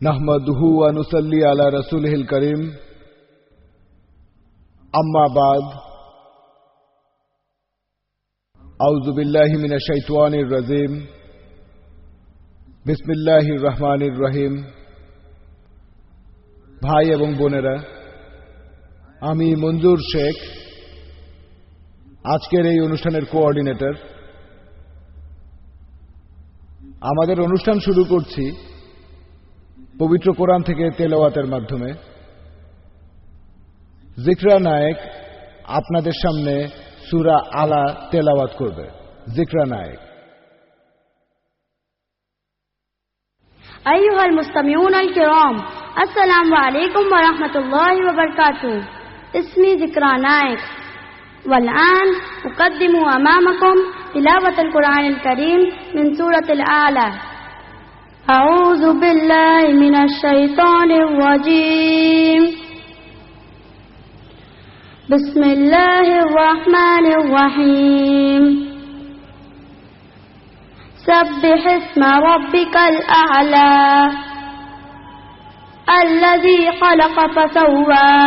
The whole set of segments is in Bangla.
नहमदुहु व नुसल्ली अला रसूलिहिल करीम अम्मा बाद औज़ु बिल्लाहि मिनश शैतानिर रजीम बिस्मिल्लाहिर रहमानिर रहीम। भाई एवं बोनेरा, आमी मंजूर शेख आजकेर এই অনুষ্ঠানের কোঅর্ডিনেটর। আমাদের অনুষ্ঠান শুরু করছি পবিত্র কোরআন থেকে তেলাওয়াতের মাধ্যমে। জিকরা নায়েক আপনাদের সামনে সূরা আলা তেলাওয়াত করবে। জিকরা নায়েক। أيها المستمعون الكرام، السلام عليكم ورحمة الله وبركاته. اسمي ذكرى نائك، والآن أقدم أمامكم تلاوة القرآن الكريم من سورة الأعلى. أعوذ بالله من الشيطان الرجيم. بسم الله الرحمن الرحيم. سبح اسم ربك الأعلى الذي خلق فسوى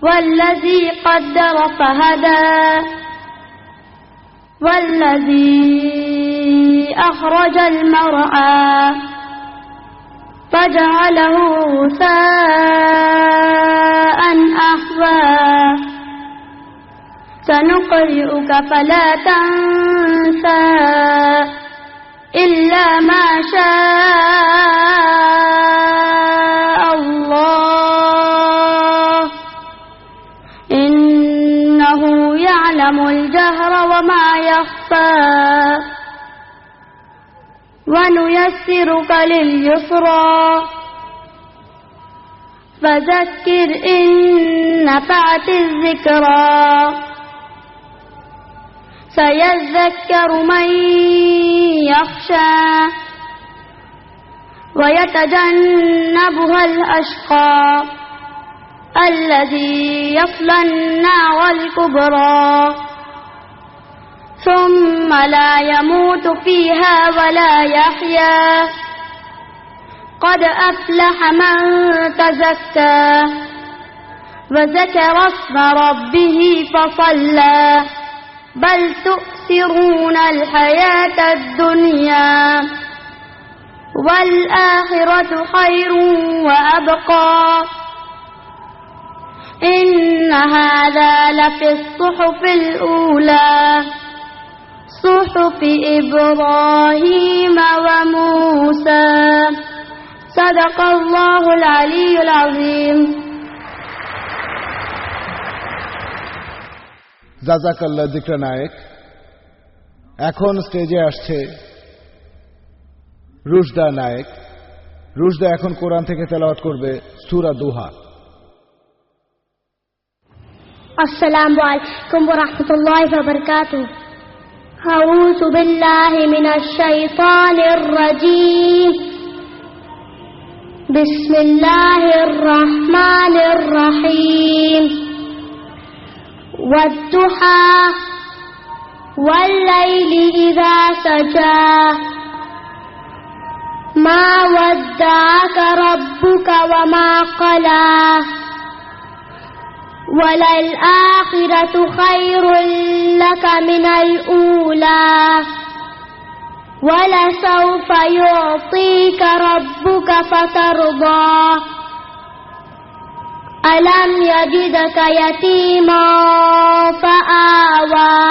والذي قدر فهدى والذي أخرج المرعى فجعله غثاء أحوى سنقرئك فلا تنسى إلا ما شاء الله إنه يعلم الجهر وما يخفى ونيسرك لليسرى فذكر إن نفعت الذكرى سيذكر من يخشى ويتجنبها الأشقى الذي يصلى النار الكبرى ثم لا يموت فيها ولا يحيا قد أفلح من تزكى وذكر اسم ربه فصلى بل تؤثرون الحياة الدنيا والآخرة خير وأبقى إن هذا لفي الصحف الأولى صحف إبراهيم وموسى صدق الله العلي العظيم. জাযাকাল্লাহ জিকরা নায়েক। এখন স্টেজে আসছে রুশদা নায়েক। রুশদা এখন কোরআন থেকে তেলাওয়াত করবে সূরা দুহা। আসসালামু আলাইকুম ওয়া রাহমাতুল্লাহি ওয়া বারাকাতুহু। আউযু বিল্লাহি মিনাশ শাইতানির রাজীম। বিসমিল্লাহির রহমানির রহিম। والضحى والليل إذا سجى ما ودعك ربك وما قلى وللآخرة خير لك من الأولى ولسوف يعطيك ربك فترضى ألم يجدك يتيما فآوى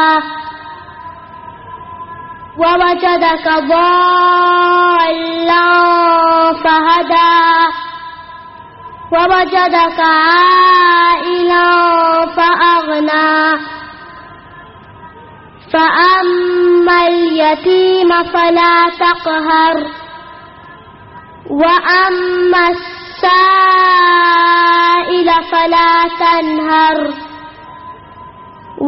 ووجدك ضالا فهدى ووجدك عائلا فأغنى فأما اليتيم فلا تقهر وأما السائل فلا تنهر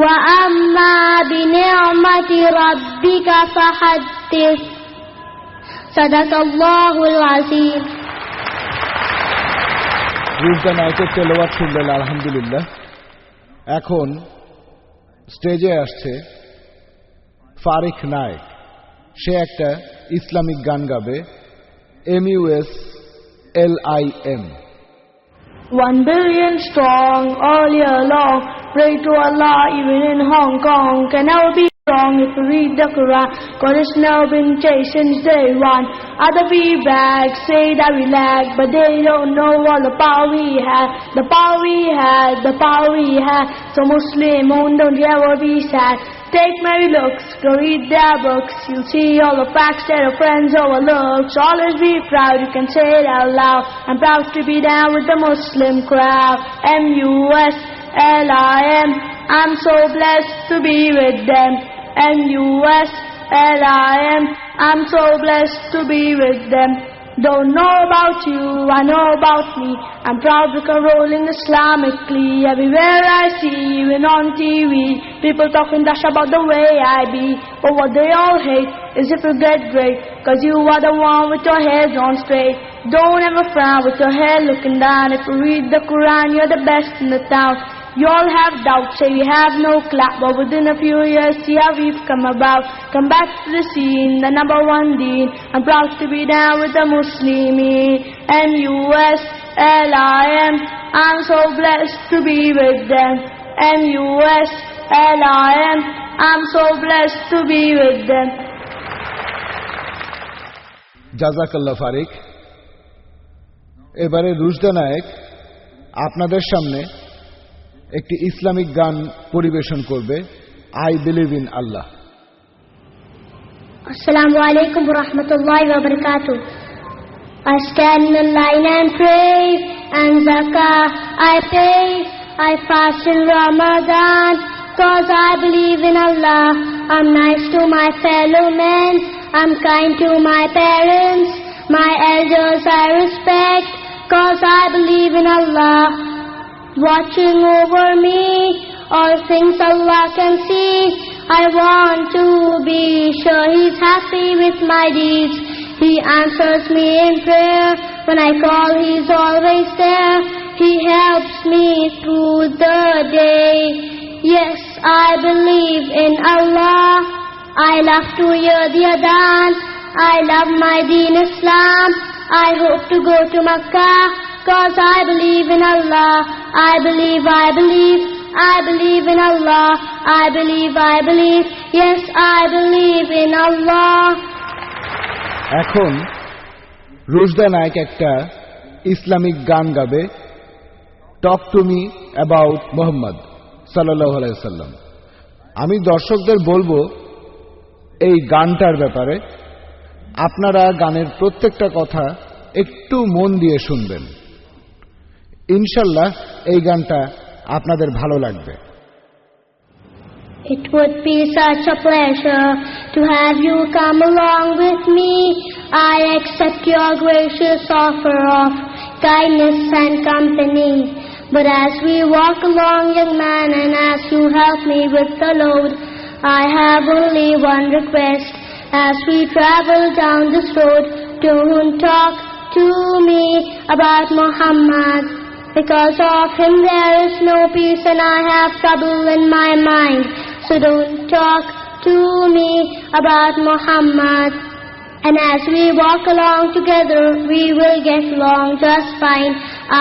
وأما بنعمة ربك فحدث صدق الله العظيم. রুশদা নায়েকের তেলাওয়াত শুনলেন আলহামদুলিল্লাহ। এখন স্টেজে আসছে ফারিক নায়েক। সে একটা ইসলামিক গান গাবে। MUSLIM. 1 billion strong all year long. Pray to Allah even in Hong Kong. Can never be wrong if you read the Quran. God has never been chased since day one. Other feedback say that we lag, but they don't know all the power we have. The power we had, the power we have. So Muslim, don't you ever be sad. Take many looks, go read their books. You'll see all the facts that our friends overlook. So always be proud, you can say it out loud. I'm proud to be down with the Muslim crowd. MUSLIM, I'm so blessed to be with them. MUSLIM, I'm so blessed to be with them. Don't know about you, I know about me. I'm proud because rolling Islamically. Everywhere I see, even on TV, people talking dash about the way I be. But what they all hate is if you get great, cause you are the one with your head on straight. Don't ever frown with your head looking down. If you read the Quran, you're the best in the town. You all have doubts, say we have no clap, but within a few years, see how we've come about. Come back to the scene, the number one deen. I'm proud to be down with the Muslimin. MUSLIM, I'm so blessed to be with them. MUSLIM, I'm so blessed to be with them. জাযাকাল্লাহ ফারিক। এবারে রুশদা নায়েক আপনাদের সামনে একটি ইসলামিক গান পরিবেশন করবে, I believe in Allah. Assalamu alaikum wa rahmatullahi wa barakatuh. I stand in the line and pray, and zakah I pay. I fast in Ramadan, cause I believe in Allah. I'm nice to my fellow men, I'm kind to my parents. My elders I respect, cause I believe in Allah. Watching over me, all things Allah can see. I want to be sure He's happy with my deeds. He answers me in prayer, when I call He's always there. He helps me through the day. Yes, I believe in Allah. I love to hear the adhan. I love my deen Islam. I hope to go to Makkah, cause I believe in Allah. I believe in Allah. I believe. Yes, I believe in Allah. এখন রুশদা নায়েক একটা ইসলামিক গান গাবে, talk to me about Muhammad সাল্লাল্লাহু আলাইহি ওয়াসাল্লাম। আমি দর্শকদের বলবো এই গানটার ব্যাপারে, আপনারা গানের প্রত্যেকটা কথা একটু মন দিয়ে শুনবেন। ইনশাআল্লাহ এই গানটা আপনাদের ভালো লাগবে। It would be such a pleasure to have you come along with me. I accept your gracious offer of kindness and company. But as we walk along, young man, and as you help me with the load, I have only one request. As we travel down this road, don't talk to me about Muhammad. Because of him there is no peace and I have trouble in my mind. So don't talk to me about Muhammad. And as we walk along together, we will get along just fine.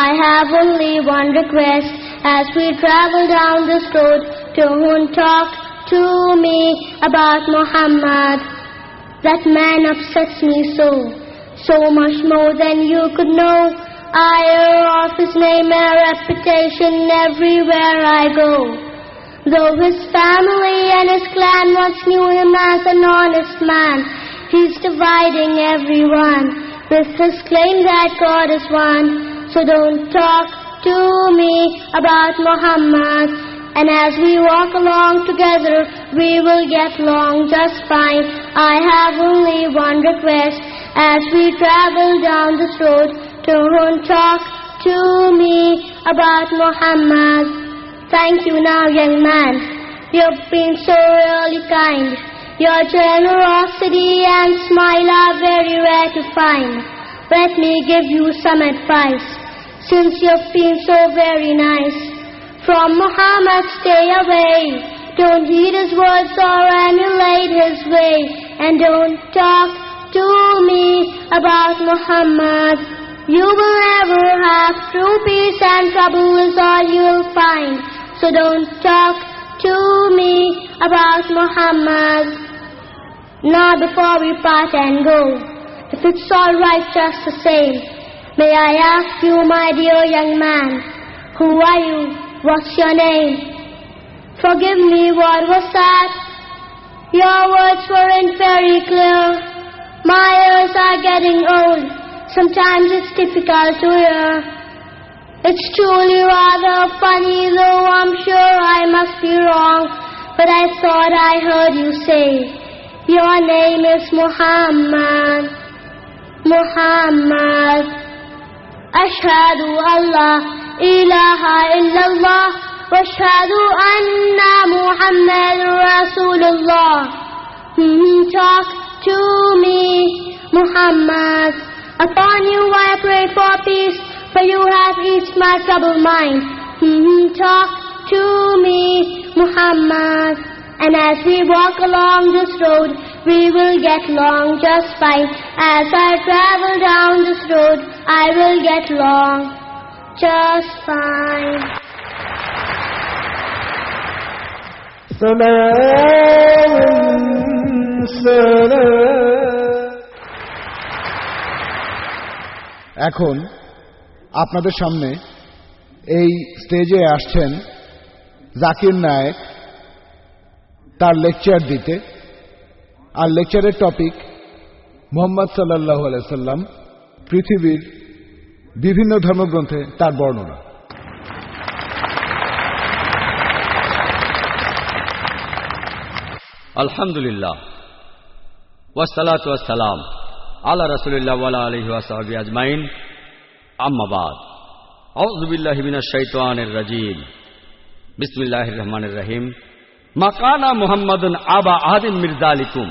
I have only one request. As we travel down this road, don't talk to me about Muhammad. That man upsets me so much more than you could know. I hear of his name and reputation everywhere I go. Though his family and his clan once knew him as an honest man, he's dividing everyone with his claim that God is one. So don't talk to me about Muhammad. And as we walk along together, we will get along just fine. I have only one request. As we travel down this road, don't talk to me about Muhammad. Thank you now, young man. You've been so really kind. Your generosity and smile are very rare to find. Let me give you some advice, since you've been so very nice. From Muhammad stay away. Don't heed his words or emulate his way. And don't talk to me about Muhammad. You will never have true peace, and trouble is all you'll find. So don't talk to me about Muhammad. Now before we part and go, if it's alright just the same, may I ask you, my dear young man, who are you? What's your name? Forgive me, what was that? Your words weren't very clear. My ears are getting old. Sometimes it's difficult to hear. It's truly rather funny, though I'm sure I must be wrong. But I thought I heard you say, your name is Muhammad. Muhammad. Ashhadu Allah ilaha illallah wa ashhadu anna Muhammad Rasulullah. Talk to me, Muhammad. Upon you I pray for peace, for you have eased my troubled mind. Talk to me, Muhammad. And as we walk along this road, we will get along just fine. As I travel down this road, I will get along just fine. এখন আপনাদের সামনে এই স্টেজে আসছেন জাকির নায়েক তার লেকচার দিতে। আর লেকচারের টপিক মুহাম্মদ সাল্লাল্লাহু আলাইহি সাল্লাম, পৃথিবীর বিভিন্ন ধর্মগ্রন্থে তার বর্ণনা। আলহামদুলিল্লাহ ওয়াসসালাতু ওয়াসসালাম আলা রাসূলিল্লাহ ওয়া আলা আলিহি ওয়া সাহবিহি আজমাইন, আম্মা বাদ। আউযু বিল্লাহি মিনাশ শাইতানির রাজীম। বিসমিল্লাহির রহমানির রহিম। মা কানা মুহাম্মাদুন আবা আহাদিন মির যালিকুম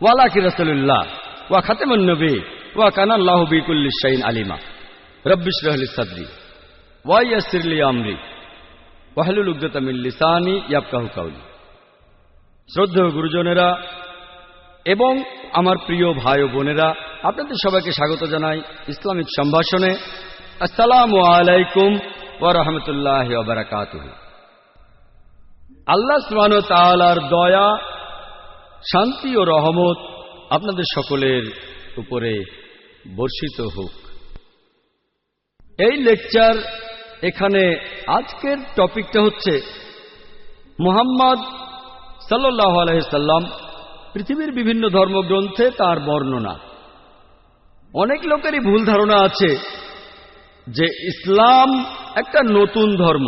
ওয়ালাকিন রাসূলুল্লাহ ওয়া খাতামুন নবী ওয়া কানা আল্লাহু বিকুল্লি শাইইন আলিমা। রাব্বিশ রাহ লি সাদরি ওয়া ইয়াসসির লি আমরি ওয়াহলুল উকদাতাম মিন লিসানি ইয়াফকাহু কাওলি। শ্রদ্ধেয় গুরুজনেরা এবং আমার প্রিয় ভাই ও বোনেরা, আপনাদের সবাইকে স্বাগত জানাই ইসলামিক সম্ভাষণে। আসসালামু আলাইকুম ওয়া রাহমাতুল্লাহি ওয়া বারাকাতুহু। আল্লাহ সুবহানাহু ওয়া তাআলার দয়া, শান্তি ও রহমত আপনাদের সকলের উপরে বর্ষিত হোক। এই লেকচার এখানে আজকের টপিকটা হচ্ছে মুহাম্মদ সাল্লাল্লাহু আলাইহি সাল্লাম, পৃথিবীর বিভিন্ন ধর্মগ্রন্থে তার বর্ণনা। অনেক লোকেরই ভুল ধারণা আছে যে ইসলাম একটা নতুন ধর্ম,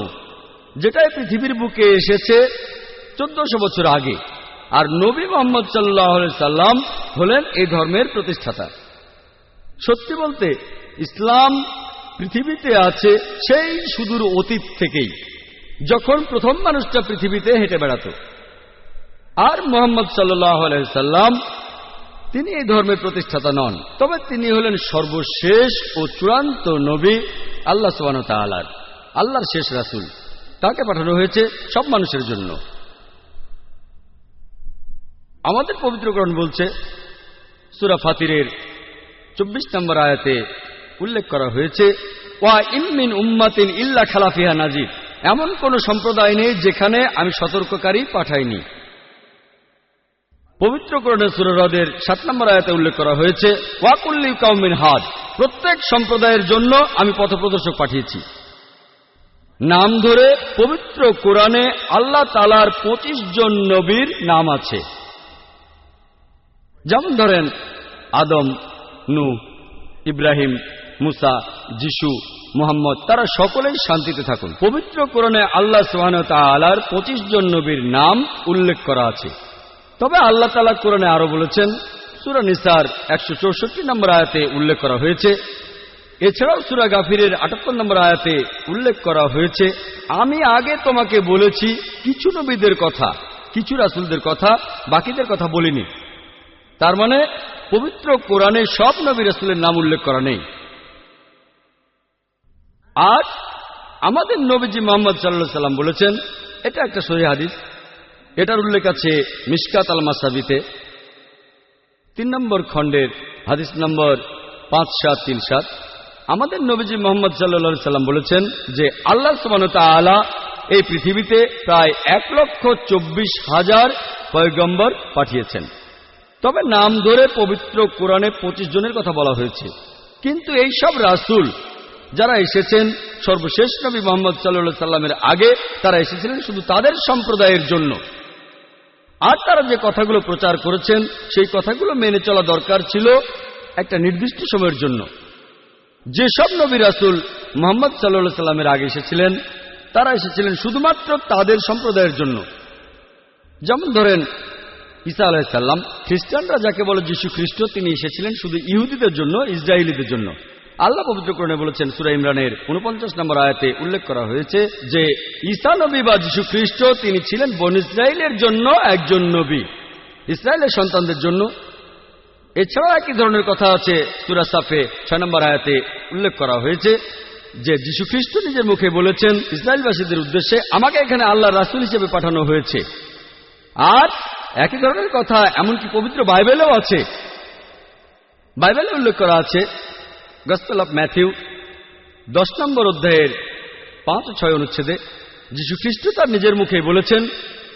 যেটা পৃথিবীর বুকে এসেছে 1400 বছর আগে, আর নবী মুহাম্মদ সাল্লাল্লাহু আলাইহি সাল্লাম হলেন এই ধর্মের প্রতিষ্ঠাতা। সত্যি বলতে ইসলাম পৃথিবীতে আছে সেই সুদূর অতীত থেকেই, যখন প্রথম মানুষটা পৃথিবীতে হেঁটে বেড়াত। আর মুহাম্মদ সাল্লাল্লাহু আলাইহি সাল্লাম তিনি এই ধর্মের প্রতিষ্ঠাতা নন, তবে তিনি হলেন সর্বশেষ ও চূড়ান্ত নবী, আল্লাহ সুবহানাহু ওয়া তাআলার আল্লাহর শেষ রাসূল। তাকে পাঠানো হয়েছে সব মানুষের জন্য। আমাদের পবিত্র কোরআন বলছে, সূরা ফাতিরের 24 নম্বর আয়াতে উল্লেখ করা হয়েছে, ওয়া ইন মিন উম্মাতিন ইল্লা খালা ফিহা নাযীর। এমন কোন সম্প্রদায় নেই যেখানে আমি সতর্ককারী পাঠাইনি। পবিত্র কোরআনের সূরা রদের 7 নম্বর আয়াতে উল্লেখ করা হয়েছে, ওয়া কুল্লি কাওমিন হাদ। প্রত্যেক সম্প্রদায়ের জন্য আমি পথপ্রদর্শক পাঠিয়েছি। নাম ধরে পবিত্র কোরআনে আল্লাহ তাআলার 25 জন নবীর নাম আছে। যেমন ধরেন আদম, নূহ, ইব্রাহিম, মুসা, যিশু, মুহাম্মদ, তারা সকলেই শান্তিতে থাকুন। পবিত্র কোরআনে আল্লাহ সুবহানাহু ওয়া তাআলার 25 জন নবীর নাম উল্লেখ করা আছে। তবে আল্লাহ তাআলা কোরআনে আরো বলেছেন, সূরা নিসার 164 নম্বর আয়াতে উল্লেখ করা হয়েছে। এছাড়াও সূরা গাফিরের 78 নম্বর আয়াতে উল্লেখ করা হয়েছে, আমি আগে তোমাকে বলেছি কিছু নবীদের কথা, কিছু রাসূলদের কথা, বাকিদের কথা বলিনি। তার মানে পবিত্র কোরআনে সব নবী রাসূলের নাম উল্লেখ করা নেই। আর আমাদের নবীজি মুহাম্মদ সাল্লাল্লাহু আলাইহি সাল্লাম বলেছেন, এটা একটা সহিহ হাদিস, এটার উল্লেখ আছে মিশকাত আল মাসাবিতে 3 নম্বর খণ্ডের হাদিস নম্বর 5737, আমাদের নবীজি মুহাম্মদ সাল্লাল্লাহু আলাইহি সাল্লাম বলেছেন যে আল্লাহ সুবহানাহু ওয়া তাআলা এই পৃথিবীতে প্রায় 1,24,000 পয়গম্বর পাঠিয়েছেন। তবে নাম ধরে পবিত্র কোরআনে 25 জনের কথা বলা হয়েছে। কিন্তু এই সব রাসূল যারা এসেছেন সর্বশেষ নবী মুহাম্মদ সাল্লাল্লাহু আলাইহি সাল্লামের আগে, তারা এসেছিলেন শুধু তাদের সম্প্রদায়ের জন্য। আর তারা যে কথাগুলো প্রচার করেছেন সেই কথাগুলো মেনে চলা দরকার ছিল একটা নির্দিষ্ট সময়ের জন্য। যেসব নবী রাসূল মুহাম্মদ সাল্লাল্লাহু আলাইহি সাল্লামের আগে এসেছিলেন তারা এসেছিলেন শুধুমাত্র তাদের সম্প্রদায়ের জন্য। যেমন ধরেন ঈসা আলাইহিস সালাম, খ্রিস্টানরা যাকে বলে যীশু খ্রিস্ট, তিনি এসেছিলেন শুধু ইহুদিদের জন্য, ইসরায়েলীদের জন্য। আল্লাহ পবিত্র কোরআনে বলেছেন, সূরা ইমরানের 49 নম্বর আয়াতে উল্লেখ করা হয়েছে যে ঈসা নবী বা যীশু খ্রিস্ট তিনি ছিলেন বনী ইসরায়েলের জন্য একজন নবী, ইসরায়েলের সন্তানদের জন্য। এছাড়াও একই ধরনের কথা আছে সূরা সাফে 6 নম্বর আয়াতে উল্লেখ করা হয়েছে যে যীশু খ্রিস্ট নিজের মুখে বলেছেন ইসরায়েলবাসীদের উদ্দেশ্যে, আমাকে এখানে আল্লাহর রাসূল হিসেবে পাঠানো হয়েছে। আর একই ধরনের কথা এমনকি পবিত্র বাইবেলেও আছে। বাইবেলে উল্লেখ করা আছে গসপেল অফ ম্যাথিউ 10 নম্বর অধ্যায়ের 5 ও 6 অনুচ্ছেদে যীশু খ্রিস্ট তার নিজের মুখে বলেছেন,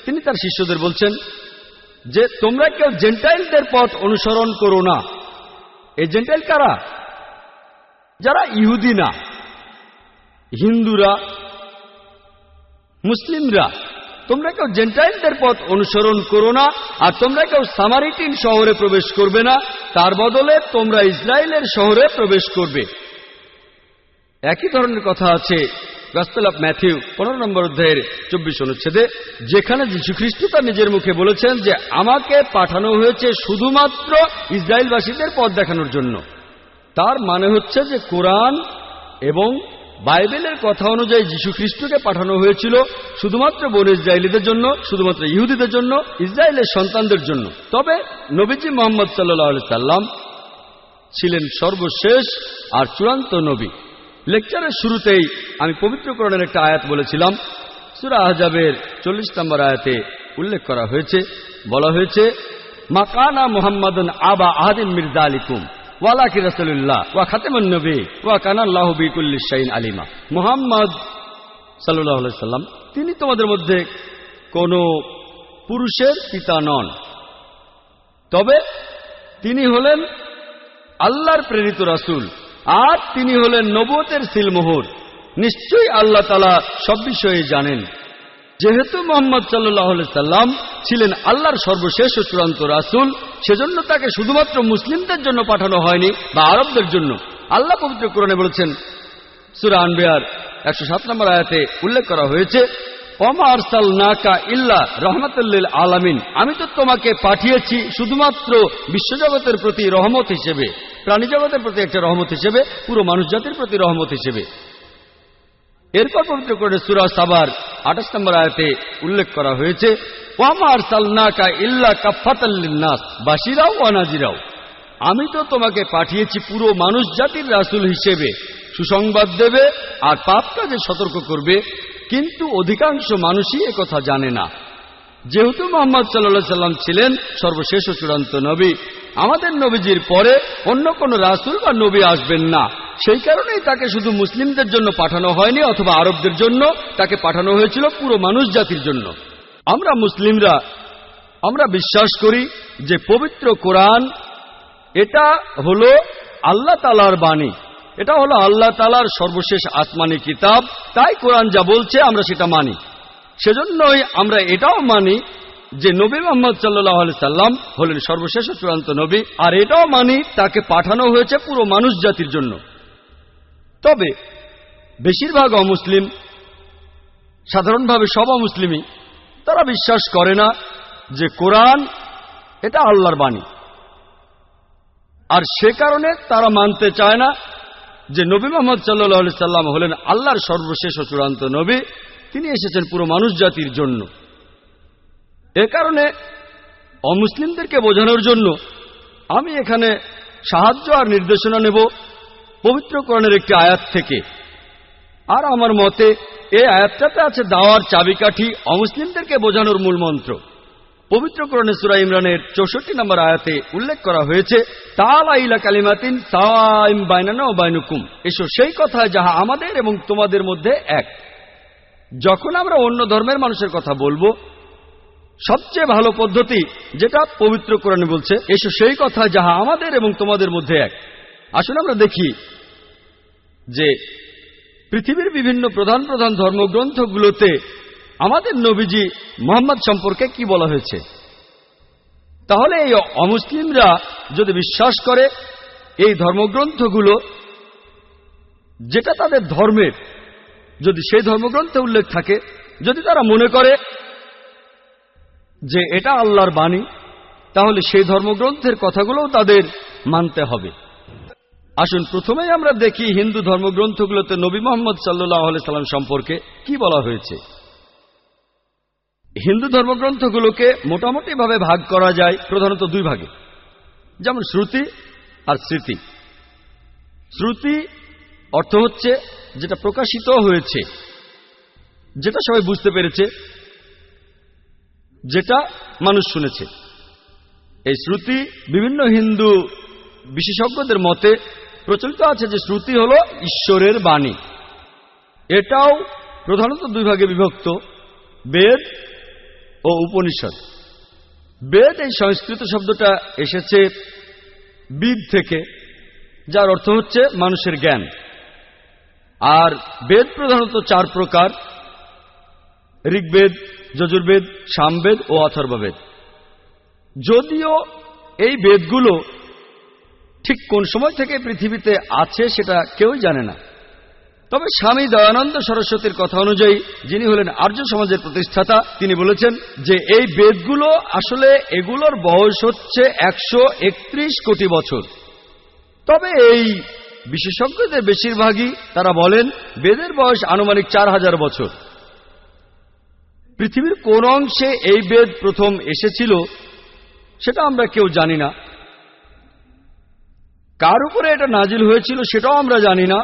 তিনি তার শিষ্যদের বলছেন যে তোমরা কেউ জেন্টাইলদের পথ অনুসরণ করো না। এই জেন্টাইল কারা? যারা ইহুদি না, হিন্দুরা, মুসলিমরা। তোমরা কেউ জেন্টাইলদের পথ অনুসরণ করো না, আর তোমরা কেউ সামারিটিন শহরে প্রবেশ করবে না, তার বদলে তোমরা ইসরায়েলের শহরে প্রবেশ করবে। একই ধরনের কথা আছে গসপেল অফ ম্যাথিউ 15 নম্বর অধ্যায়ের 24 অনুচ্ছেদে, যেখানে যীশু খ্রিস্ট তার নিজের মুখে বলেছেন যে আমাকে পাঠানো হয়েছে শুধুমাত্র ইসরায়েলবাসীদের পথ দেখানোর জন্য। তার মানে হচ্ছে যে কোরআন এবং বাইবেলের কথা অনুযায়ী যীশু খ্রিস্টকে পাঠানো হয়েছিল শুধুমাত্র বনী ইসরায়েলীদের জন্য, শুধুমাত্র ইহুদিদের জন্য, ইসরায়েলের সন্তানদের জন্য। তবে নবীজি মুহাম্মদ সাল্লাল্লাহু আলাইহি সাল্লাম ছিলেন সর্বশেষ আর চূড়ান্ত নবী। লেকচারের শুরুতেই আমি পবিত্র কোরআনের একটা আয়াত বলেছিলাম। সূরা আহজাবের 40 নম্বর আয়াতে উল্লেখ করা হয়েছে, বলা হয়েছে, মা কানা মুহাম্মাদুন আবা আহাদিন মির যালিকুম ওয়ালাকি রাসূলুল্লাহ ওয়া খাতামুন নবী ওয়া কানা আল্লাহু বিকুল্লি শাইইন আলিমা। মুহাম্মদ সাল্লাল্লাহু আলাইহি সাল্লাম তিনি তোমাদের মধ্যে কোনো পুরুষের পিতা নন, তবে তিনি হলেন আল্লাহর প্রেরিত রাসূল, আর তিনি হলেন নবুয়তের সিলমোহর। নিশ্চয়ই আল্লাহ তাআলা সব বিষয়ে জানেন। যেহেতু মুহাম্মদ সাল্লাল্লাহু আলাইহি সাল্লাম ছিলেন আল্লাহর সর্বশেষ ও চূড়ান্ত রাসূল, সেজন্য তাকে শুধুমাত্র মুসলিমদের জন্য পাঠানো হয়নি বা আরবদের জন্য। আল্লাহ পবিত্র কোরআনে বলেছেন, সূরা আনবিয়ার 107 নম্বর আয়াতে উল্লেখ করা হয়েছে, ওমা আরসালনাকা ইল্লা রাহমাতাল লিল আলামিন, আমি তো তোমাকে পাঠিয়েছি শুধুমাত্র বিশ্বজগতের প্রতি রহমত হিসেবে, প্রাণীজগতের প্রতি একটা রহমত হিসেবে, পুরো মানুষ জাতির প্রতি রহমত হিসেবে। এরপর পবিত্র কোরআনে সূরা সাবার 28 নম্বর আয়াতে উল্লেখ করা হয়েছে, ওয়ামা আরসালনাকা ইল্লা কাফাতাল লিন্নাস বাশিরাও ওয়া নাযিরাও, আমি তো তোমাকে পাঠিয়েছি পুরো মানুষ জাতির রাসূল হিসেবে, সুসংবাদ দেবে আর পাপ কাজে সতর্ক করবে। কিন্তু অধিকাংশ মানুষই একথা জানে না। যেহেতু মুহাম্মদ সাল্লাল্লাহু আলাইহি সাল্লাম ছিলেন সর্বশেষ ও চূড়ান্ত নবী, আমাদের নবীজির পরে অন্য কোন রাসূল বা নবী আসবেন না। সেই কারণেই তাকে শুধু মুসলিমদের জন্য পাঠানো হয়নি অথবা আরবদের জন্য, তাকে পাঠানো হয়েছিল পুরো মানুষ জাতির জন্য। আমরা মুসলিমরা আমরা বিশ্বাস করি যে পবিত্র কোরআন এটা হলো আল্লাহ তাআলার বাণী, এটা হলো আল্লাহ তাআলার সর্বশেষ আসমানি কিতাব। তাই কোরআন যা বলছে আমরা সেটা মানি। সেজন্যই আমরা এটাও মানি যে নবী মুহাম্মদ সাল্লাল্লাহু আলাইহি সাল্লাম হলেন সর্বশেষ ও চূড়ান্ত নবী, আর এটাও মানি তাকে পাঠানো হয়েছে পুরো মানুষ জাতির জন্য। তবে বেশিরভাগ অমুসলিম, সাধারণভাবে সব অমুসলিমই, তারা বিশ্বাস করে না যে কোরআন এটা আল্লাহর বাণী, আর সে কারণে তারা মানতে চায় না যে নবী মুহাম্মদ সাল্লাল্লাহু আলাইহি সাল্লাম হলেন আল্লাহর সর্বশেষ ও চূড়ান্ত নবী, তিনি এসেছেন পুরো মানুষ জাতির জন্য। এ কারণে অমুসলিমদেরকে বোঝানোর জন্য আমি এখানে সাহায্য আর নির্দেশনা নেব পবিত্র কোরআনের একটি আয়াত থেকে। আর আমার মতে এই আয়াতটাতে আছে দাওয়ার চাবিকাঠি, অমুসলিমদেরকে বোঝানোর মূল মন্ত্র। পবিত্র কোরআনে সূরা ইমরানের 64 নম্বর আয়াতে উল্লেখ করা হয়েছে, তাআলা ইলা কালিমাতিন সাওয়াইন বাইনানা ওয়া বাইনুকুম, এসো সেই কথা যাহা আমাদের এবং তোমাদের মধ্যে এক। যখন আমরা অন্য ধর্মের মানুষের কথা বলবো, সবচেয়ে ভালো পদ্ধতি যেটা পবিত্র কোরআনে বলছে, এসো সেই কথা যাহা আমাদের এবং তোমাদের মধ্যে এক। আসলে আমরা দেখি যে পৃথিবীর বিভিন্ন প্রধান প্রধান ধর্মগ্রন্থগুলোতে আমাদের নবীজি মুহাম্মদ সম্পর্কে কি বলা হয়েছে। তাহলে এই অমুসলিমরা যদি বিশ্বাস করে এই ধর্মগ্রন্থগুলো যেটা তাদের ধর্মের, যদি সেই ধর্মগ্রন্থে উল্লেখ থাকে, যদি তারা মনে করে যে এটা আল্লাহর বাণী, তাহলে সেই ধর্মগ্রন্থের কথাগুলোও তাদের মানতে হবে। আসুন প্রথমেই আমরা দেখি হিন্দু ধর্মগ্রন্থগুলোতে নবী মুহাম্মদ সাল্লাল্লাহু আলাইহি সাল্লাম সম্পর্কে কি বলা হয়েছে। হিন্দু ধর্মগ্রন্থগুলোকে মোটামুটিভাবে ভাগ করা যায় প্রধানত দুই ভাগে, যেমন শ্রুতি আর স্মৃতি। শ্রুতি অর্থ হচ্ছে যেটা প্রকাশিত হয়েছে, যেটা সবাই বুঝতে পেরেছে, যেটা মানুষ শুনেছে। এই শ্রুতি বিভিন্ন হিন্দু বিশেষজ্ঞদের মতে প্রচলিত আছে যে শ্রুতি হল ঈশ্বরের বাণী। এটাও প্রধানত দুই ভাগে বিভক্ত, বেদ ও উপনিষদ। বেদ এই সংস্কৃত শব্দটা এসেছে বিদ থেকে, যার অর্থ হচ্ছে মানুষের জ্ঞান। আর বেদ প্রধানত চার প্রকার: ঋগ্বেদ, যজুর্বেদ, সামবেদ ও অথর্ববেদ। যদিও এই বেদগুলো ঠিক কোন সময় থেকে পৃথিবীতে আছে সেটা কেউই জানে না, তবে স্বামী দয়ানন্দ সরস্বতীর কথা অনুযায়ী, যিনি হলেন আর্য সমাজের প্রতিষ্ঠাতা, তিনি বলেছেন যে এই বেদগুলো আসলে এগুলোর বয়স হচ্ছে 131 কোটি বছর। তবে এই বিশেষজ্ঞদের বেশিরভাগই তারা বলেন বেদের বয়স আনুমানিক 4000 বছর। পৃথিবীর কোন অংশে এই বেদ প্রথম এসেছিল সেটা আমরা কেউ জানি না, কার উপরে এটা নাজিল হয়েছিল সেটাও আমরা জানি না।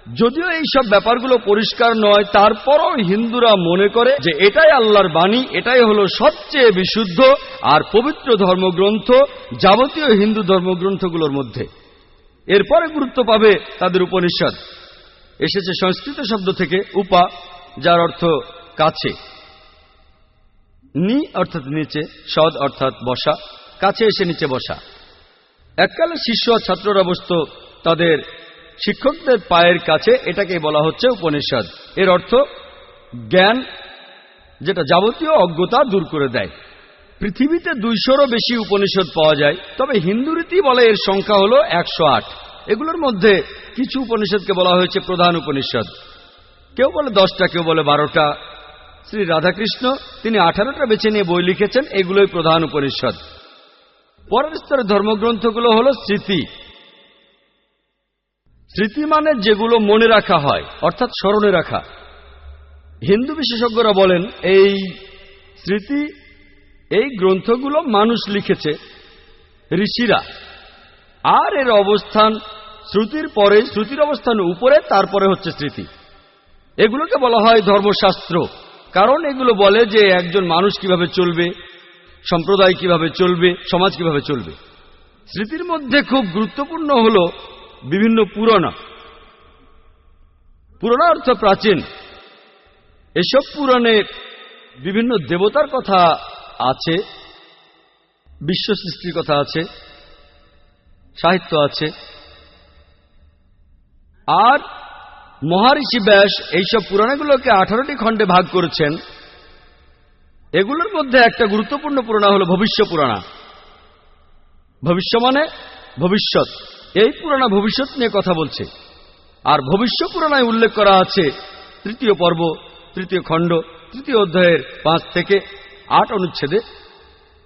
যদিও এই সব ব্যাপারগুলো পরিষ্কার নয়, তারপরও হিন্দুরা মনে করে যে এটাই আল্লাহর বাণী, এটাই হলো সবচেয়ে বিশুদ্ধ আর পবিত্র ধর্মগ্রন্থ যাবতীয় হিন্দু ধর্মগ্রন্থগুলোর মধ্যে। এরপরে গুরুত্ব পাবে তাদের উপনিষদ। এসেছে সংস্কৃত শব্দ থেকে উপা, যার অর্থ কাছে, নি অর্থাৎ নিচে, সদ অর্থাৎ বসা, কাছে এসে নিচে বসা। এককালে শিষ্য আর ছাত্ররা বসত তাদের শিক্ষকদের পায়ের কাছে, এটাকে বলা হচ্ছে উপনিষদ। এর অর্থ জ্ঞান, যেটা যাবতীয় অজ্ঞতা দূর করে দেয়। পৃথিবীতে 200-রও বেশি উপনিষদ পাওয়া যায়, তবে হিন্দু রীতি বলে এর সংখ্যা হল 108। এগুলোর মধ্যে কিছু উপনিষদকে বলা হয়েছে প্রধান উপনিষদ। কেউ বলে 10টা, কেউ বলে 12টা। শ্রী রাধাকৃষ্ণ তিনি 18টা বেছে নিয়ে বই লিখেছেন, এগুলোই প্রধান উপনিষদ। পরের স্তরের ধর্মগ্রন্থগুলো হল স্মৃতি। স্মৃতি মানে যেগুলো মনে রাখা হয়, অর্থাৎ স্মরণে রাখা। হিন্দু বিশেষজ্ঞরা বলেন এই স্মৃতি, এই গ্রন্থগুলো মানুষ লিখেছে, ঋষিরা। আর এর অবস্থান শ্রুতির পরে, শ্রুতির অবস্থান উপরে, তারপরে হচ্ছে স্মৃতি। এগুলোকে বলা হয় ধর্মশাস্ত্র, কারণ এগুলো বলে যে একজন মানুষ কিভাবে চলবে, সম্প্রদায় কিভাবে চলবে, সমাজ কিভাবে চলবে। স্মৃতির মধ্যে খুব গুরুত্বপূর্ণ হল বিভিন্ন পুরাণা। পুরাণা অর্থ প্রাচীন। এসব পুরাণে বিভিন্ন দেবতার কথা আছে, বিশ্ব সৃষ্টির কথা আছে, সাহিত্য আছে। আর মহারিষি ব্যাস এইসব পুরাণগুলোকে 18টি খণ্ডে ভাগ করেছেন। এগুলোর মধ্যে একটা গুরুত্বপূর্ণ পুরাণা হল ভবিষ্য পুরাণা। ভবিষ্য মানে ভবিষ্যৎ। এই পুরাণা ভবিষ্যৎ নিয়ে কথা বলছে। আর ভবিষ্য পুরাণায় উল্লেখ করা আছে 3য় পর্ব, 3য় খণ্ড, 3য় অধ্যায়ের 5 থেকে 8 অনুচ্ছেদে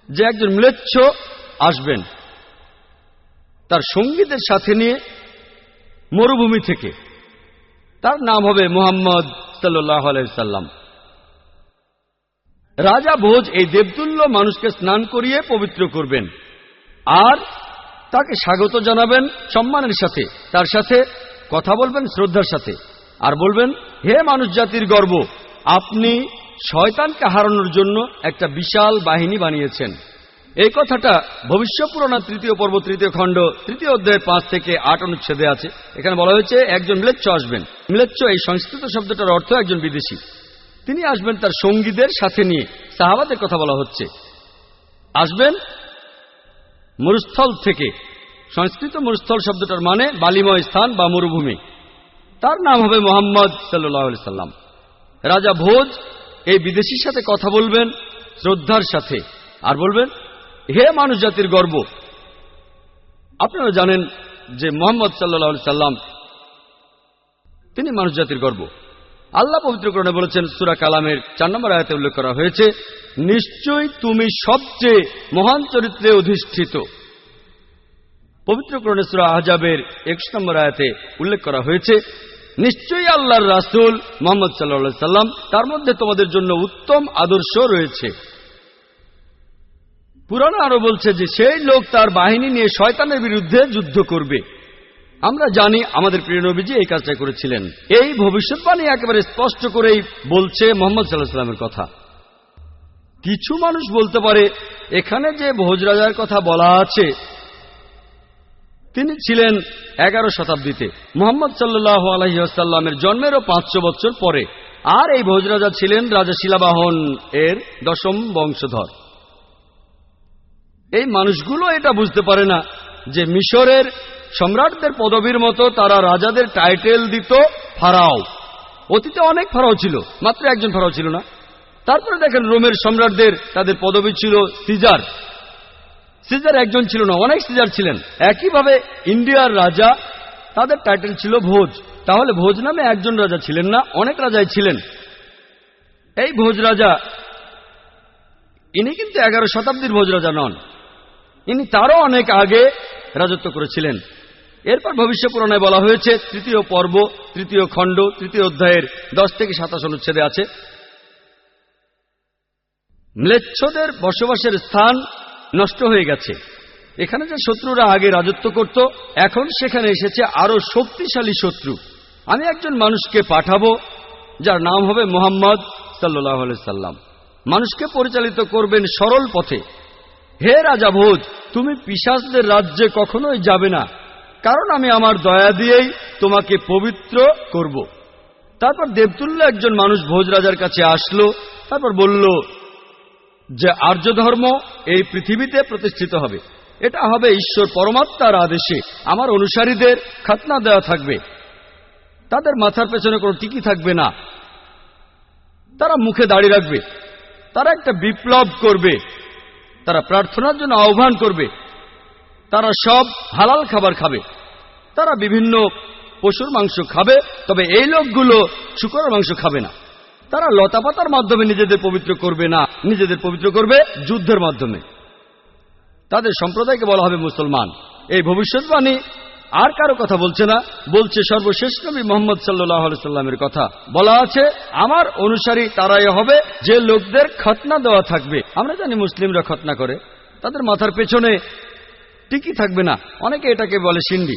যে একজন ম্লেচ্ছ আসবেন তার সঙ্গীদের সাথে নিয়ে মরুভূমি থেকে। তার নাম হবে মুহাম্মদ সাল্লাল্লাহু আলাইহি সাল্লাম। রাজা ভোজ এই দেবতুল্য মানুষকে স্নান করিয়ে পবিত্র করবেন আর তাকে স্বাগত জানাবেন সম্মানের সাথে, তার সাথে কথা বলবেন শ্রদ্ধার সাথে, আর বলবেন, হে মানুষ জাতির গর্ব, আপনি শয়তানকে হারানোর জন্য একটা বিশাল বাহিনী বানিয়েছেন। এই কথাটা ভবিষ্যৎ পুরাণ 3য় পর্ব 3য় খণ্ড 3য় অধ্যায়ের 5 থেকে 8 অনুচ্ছেদে আছে। এখানে বলা হয়েছে একজন ম্লেচ্ছ আসবেন। ম্লেচ্ছ এই সংস্কৃত শব্দটার অর্থ একজন বিদেশী। তিনি আসবেন তার সঙ্গীদের সাথে নিয়ে। সাহাবাদের কথা বলা হচ্ছে। আসবেন মরুস্থল থেকে। সংস্কৃত মরুস্থল শব্দটার মানে বালিময় স্থান বা মরুভূমি। তার নাম হবে মুহাম্মদ সাল্লাল্লাহু আলাইহি সাল্লাম। রাজা ভোজ এই বিদেশীর সাথে কথা বলবেন শ্রদ্ধার সাথে, আর বলবেন, হে মানুষ জাতির গর্ব। আপনারা জানেন যে মুহাম্মদ সাল্লাল্লাহু আলাইহি সাল্লাম তিনি মানুষ জাতির গর্ব। আল্লাহ পবিত্র কোরআনে বলেছেন, সূরা কালামের 4 নম্বর আয়াতে উল্লেখ করা হয়েছে, নিশ্চয়ই তুমি সবচেয়ে মহান চরিত্রে অধিষ্ঠিত। পবিত্র কোরআনে সূরা আহজাবের 21 নম্বর আয়াতে উল্লেখ করা হয়েছে, নিশ্চয়ই আল্লাহর রাসূল মুহাম্মদ সাল্লাল্লাহু আলাইহি সাল্লাম, তার মধ্যে তোমাদের জন্য উত্তম আদর্শ রয়েছে। পুরাণ আরো বলছে যে সেই লোক তার বাহিনী নিয়ে শয়তানের বিরুদ্ধে যুদ্ধ করবে। আমরা জানি আমাদের প্রিয় নবীজি এই কাজটা করেছিলেন। এই ভবিষ্যৎবাণী একেবারে স্পষ্ট করেই বলছে মুহাম্মদ সাল্লাল্লাহু আলাইহি সাল্লামের কথা। কিছু মানুষ বলতে পারে এখানে যে ভোজ রাজার কথা বলা আছে তিনি ছিলেন 11 শতাব্দীতে, মুহাম্মদ সাল্লাল্লাহু আলাইহি ওয়াসাল্লামের জন্মেরও 500 বছর পরে। আর এই ভোজ রাজা ছিলেন রাজা শিলাবাহন এর 10ম বংশধর। এই মানুষগুলো এটা বুঝতে পারে না যে মিশরের সম্রাটদের পদবীর মতো তারা রাজাদের টাইটেল দিত ফারাও। অতীতে অনেক ফারাও ছিল, মাত্র একজন ফারাও ছিল না। তারপরে দেখেন রোমের সম্রাটদের তাদের পদবী ছিল সিজার। সিজার একজন ছিল না, অনেক সিজার ছিলেন। একইভাবে ইন্ডিয়ার রাজা, তাদের টাইটেল ছিল ভোজ। তাহলে ভোজ নামে একজন রাজা ছিলেন না, অনেক রাজাই ছিলেন। এই ভোজ রাজা ইনি কিন্তু 11 শতাব্দীর ভোজ রাজা নন, ইনি তারও অনেক আগে রাজত্ব করেছিলেন। এরপর ভবিষ্যৎ পুরাণে বলা হয়েছে 3য় পর্ব 3য় খণ্ড 3য় অধ্যায়ের 10 থেকে 27 অনুচ্ছেদে আছে, ম্লেচ্ছদের বসবাসের স্থান নষ্ট হয়ে গেছে। এখানে যে শত্রুরা আগে রাজত্ব করত, এখন সেখানে এসেছে আরো শক্তিশালী শত্রু। আমি একজন মানুষকে পাঠাবো যার নাম হবে মুহাম্মদ সাল্লাল্লাহু আলাইহি সাল্লাম। মানুষকে পরিচালিত করবেন সরল পথে। হে রাজা ভোজ, তুমি পিশাচদের রাজ্যে কখনোই যাবে না, কারণ আমি আমার দয়া দিয়েই তোমাকে পবিত্র করব। তারপর দেবতুল্য একজন মানুষ ভোজ রাজার কাছে আসলো, তারপর বলল যে আর্য ধর্ম এই পৃথিবীতে প্রতিষ্ঠিত হবে। এটা হবে ঈশ্বর পরমাত্মার আদেশে। আমার অনুসারীদের খাতনা দেওয়া থাকবে, তাদের মাথার পেছনে কোনো টিকি থাকবে না, তারা মুখে দাড়ি রাখবে, তারা একটা বিপ্লব করবে, তারা প্রার্থনার জন্য আহ্বান করবে, তারা সব হালাল খাবার খাবে, তারা বিভিন্ন পশুর মাংস খাবে, তবে এই লোকগুলো শূকরের মাংস খাবে না। তারা লতাপাতার মাধ্যমে নিজেদের পবিত্র করবে না, নিজেদের পবিত্র করবে যুদ্ধের মাধ্যমে। তাদের সম্প্রদায়কে বলা হবে মুসলমান। এই ভবিষ্যৎবাণী আর কারো কথা বলছে না, বলছে সর্বশেষ নবী মুহাম্মদ সাল্লাল্লাহু আলাইহি সাল্লামের কথা। বলা আছে, আমার অনুসারী তারাই হবে যে লোকদের খতনা দেওয়া থাকবে। আমরা জানি মুসলিমরা খতনা করে, তাদের মাথার পেছনে টিকি থাকবে না, অনেকে এটাকে বলে সিন্ডি,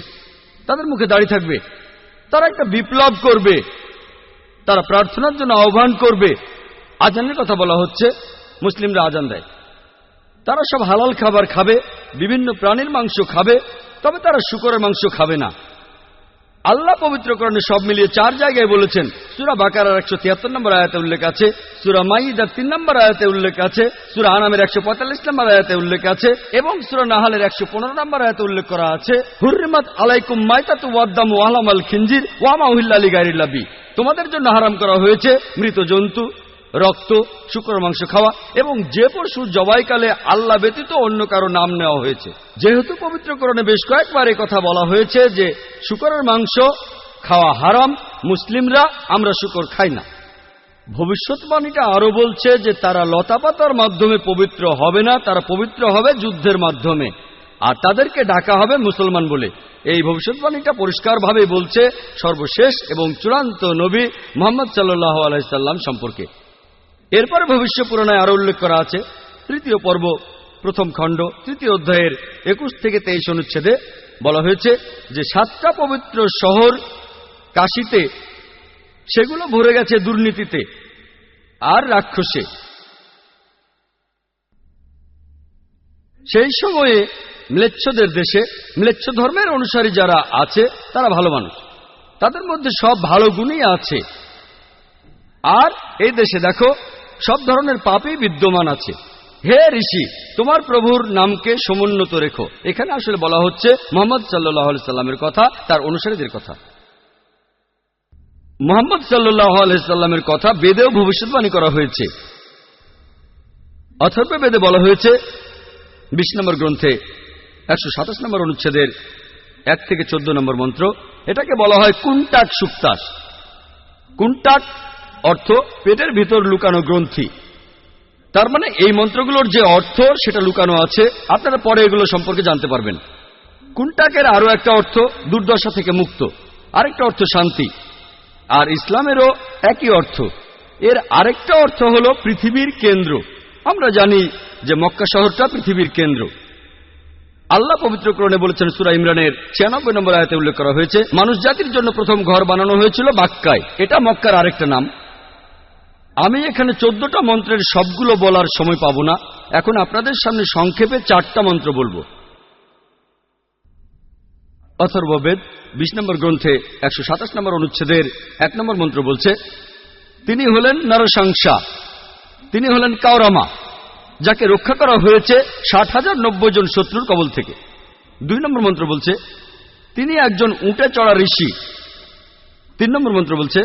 তাদের মুখে দাড়ি থাকবে, তারা একটা বিপ্লব করবে, তারা প্রার্থনার জন্য আহ্বান করবে। আজানের কথা বলা হচ্ছে, মুসলিমরা আজান দেয়, তারা সব হালাল খাবার খাবে, বিভিন্ন প্রাণীর মাংস খাবে, তবে তারা শূকরের মাংস খাবে না। আল্লাহ পবিত্র কোরআনে সব মিলিয়ে 4 জায়গায় বলেছেন। সূরা বাকারার 173 নম্বর আয়াতে উল্লেখ আছে, সূরা মাইদার 3 নম্বর আয়াতে উল্লেখ আছে, সূরা আনামের 145 নম্বর আয়াতে উল্লেখ আছে এবং সূরা নাহালের 115 নম্বর আয়াতে উল্লেখ করা আছে, হুররিমাত আলাইকুম মাইতাতু ওয়াদ-দামু ওয়া লাহমুল খিনজির ওয়া মা উহিল্লা লিগাইরিল্লাহ বি। তোমাদের জন্য হারাম করা হয়েছে মৃত জন্তু, রক্ত, শূকরের মাংস খাওয়া এবং যে পশু জবাইকালে আল্লাহ ব্যতীত অন্য কারো নাম নেওয়া হয়েছে। যেহেতু পবিত্রকরণে বেশ কয়েকবার এই কথা বলা হয়েছে যে শূকরের মাংস খাওয়া হারাম, মুসলিমরা আমরা শূকর খাই না। ভবিষ্যৎবাণীটা আরো বলছে যে তারা লতাপাতার মাধ্যমে পবিত্র হবে না, তারা পবিত্র হবে যুদ্ধের মাধ্যমে, আর তাদেরকে ডাকা হবে মুসলমান বলে। এই ভবিষ্যৎবাণীটা পরিষ্কারভাবে বলছে সর্বশেষ এবং চূড়ান্ত নবী মুহাম্মদ সাল্লাল্লাহু আলাইহি সাল্লাম সম্পর্কে। এরপরে ভবিষ্যৎ পুরাণে আরো উল্লেখ করা আছে 3য় পর্ব 1ম খণ্ড 3য় অধ্যায়ের 21 থেকে 23 অনুচ্ছেদে বলা হয়েছে যে 7টা পবিত্র শহর কাশীতে, সেগুলো ভরে গেছে দুর্নীতিতে আর রাক্ষসে। সেই সময়ে ম্লেচ্ছদের দেশে ম্লেচ্ছ ধর্মের অনুসারী যারা আছে তারা ভালো মানুষ, তাদের মধ্যে সব ভালো গুণই আছে। আর এই দেশে দেখো সব ধরনের পাপই বিদ্যমান আছে। হে ঋষি, তোমার প্রভুর নামকে সমুন্নত রেখো। এখানে আসলে বলা হচ্ছে মুহাম্মদ সাল্লাল্লাহু আলাইহি সাল্লামের কথা, তার অনুসারীদের কথা। মুহাম্মদ সাল্লাল্লাহু আলাইহি সাল্লামের কথা বেদেও ভবিষ্যৎবাণী করা হয়েছে। অথর্ব বেদে বলা হয়েছে 20 নম্বর গ্রন্থে 127 নম্বর অনুচ্ছেদের 1 থেকে 14 নম্বর মন্ত্র, এটাকে বলা হয় কুন্টাক সুক্তাস। কুন্টাক অর্থ পেটের ভিতর লুকানো গ্রন্থি। তার মানে এই মন্ত্রগুলোর যে অর্থ সেটা লুকানো আছে, আপনারা পরে এগুলো সম্পর্কে জানতে পারবেন। কুন্টাকের আরো একটা অর্থ দুর্দশা থেকে মুক্ত, আরেকটা অর্থ শান্তি। আর ইসলামেরও একই অর্থ। এর আরেকটা অর্থ হলো পৃথিবীর কেন্দ্র। আমরা জানি যে মক্কা শহরটা পৃথিবীর কেন্দ্র। আল্লাহ পবিত্র কোরআনে বলেছেন, সূরা ইমরানের 96 নম্বর আয়াতে উল্লেখ করা হয়েছে, মানুষ জাতির জন্য প্রথম ঘর বানানো হয়েছিল বাক্কায়। এটা মক্কার আরেকটা নাম। আমি এখানে 14টা মন্ত্রের সবগুলো বলার সময় পাব না। এখন আপনাদের সামনে সংক্ষেপে 4টা মন্ত্র বলবো। অথর্ববেদ 20 নম্বর গ্রন্থে 127 নম্বর অনুচ্ছেদের 1 নম্বর মন্ত্র বলছে, তিনি হলেন নরসংসা, তিনি হলেন কাওরামা, যাকে রক্ষা করা হয়েছে 60,090 জন শত্রুর কবল থেকে। 2 নম্বর মন্ত্র বলছে, তিনি একজন উটে চড়া ঋষি। 3 নম্বর মন্ত্র বলছে,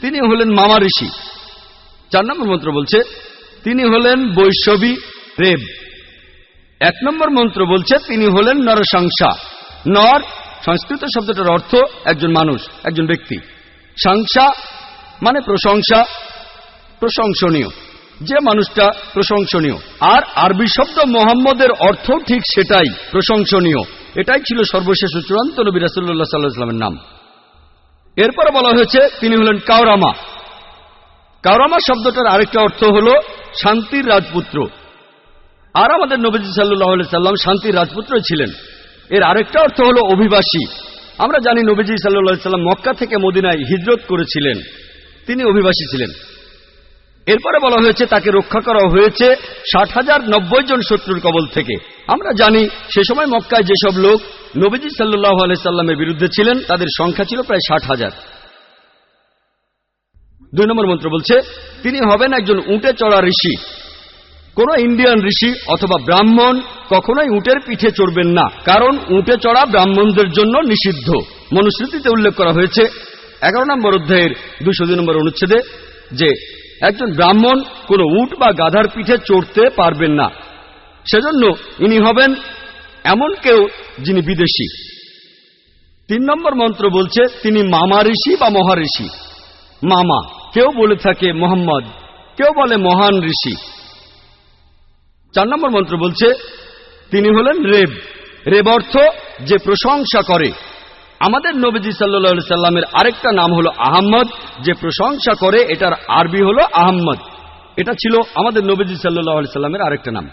তিনি হলেন মামা ঋষি। 4 নম্বর মন্ত্র বলছে, তিনি হলেন বৈষ্ণবী রেব। 1 নম্বর মন্ত্র বলছে, তিনি হলেন নরসংসা। নর সংস্কৃত শব্দটার অর্থ একজন মানুষ, একজন ব্যক্তি। সংসা মানে প্রশংসা, প্রশংসনীয়, যে মানুষটা প্রশংসনীয়। আর আরবি শব্দ মোহাম্মদের অর্থ ঠিক সেটাই, প্রশংসনীয়। এটাই ছিল সর্বশেষ ও চূড়ান্ত নবী রাসূলুল্লাহ সাল্লাল্লাহু আলাইহি ওয়াসাল্লামের নাম। এরপরে বলা হয়েছে তিনি হলেন কাওরামা। কাওরামা শব্দটার আরেকটা অর্থ হলো শান্তির রাজপুত্র। আর আমাদের নবীজি সাল্লাল্লাহু আলাইহি সাল্লাম শান্তির রাজপুত্র ছিলেন। এর আরেকটা অর্থ হলো অভিবাসী। আমরা জানি নবীজি সাল্লাল্লাহু আলাইহি সাল্লাম মক্কা থেকে মদিনায় হিজরত করেছিলেন, তিনি অভিবাসী ছিলেন। এরপরে বলা হয়েছে তাকে রক্ষা করা হয়েছে 60,090 জন শত্রুর কবল থেকে। আমরা জানি সে সময় মক্কায় যেসব লোক নবীজি সাল্লাল্লাহু আলাইহি সাল্লামের বিরুদ্ধে ছিলেন তাদের সংখ্যা ছিল প্রায় 60,000। 2 নম্বর মন্ত্র বলছে, তিনি হবেন একজন উটে চড়া ঋষি। কোন ইন্ডিয়ান ঋষি অথবা ব্রাহ্মণ কখনোই উটের পিঠে চড়বেন না, কারণ উটে চড়া ব্রাহ্মণদের জন্য নিষিদ্ধ। মনুস্মৃতিতে উল্লেখ করা হয়েছে 11 নম্বর অধ্যায়ের 202 নম্বর অনুচ্ছেদে যে একজন ব্রাহ্মণ কোন উট বা গাধার পিঠে চড়তে পারবেন না। সেজন্য ইনি হবেন এমন কেউ যিনি বিদেশী। 3 নম্বর মন্ত্র বলছে, তিনি মামা ঋষি বা মহাঋষি। মামা কেউ বলে থাকে মোহাম্মদ, কেউ বলে মহান ঋষি। 4 নম্বর মন্ত্র বলছে, তিনি হলেন রেব। রেব অর্থ যে প্রশংসা করে। আমাদের নবীজি সাল্লাল্লাহু আলাইহি সাল্লামের আরেকটা নাম হলো আহম্মদ, যে প্রশংসা করে। এটার আরবি হলো আহম্মদ। এটা ছিল আমাদের নবীজি সাল্লাল্লাহু আলাইহি সাল্লামের আরেকটা নাম।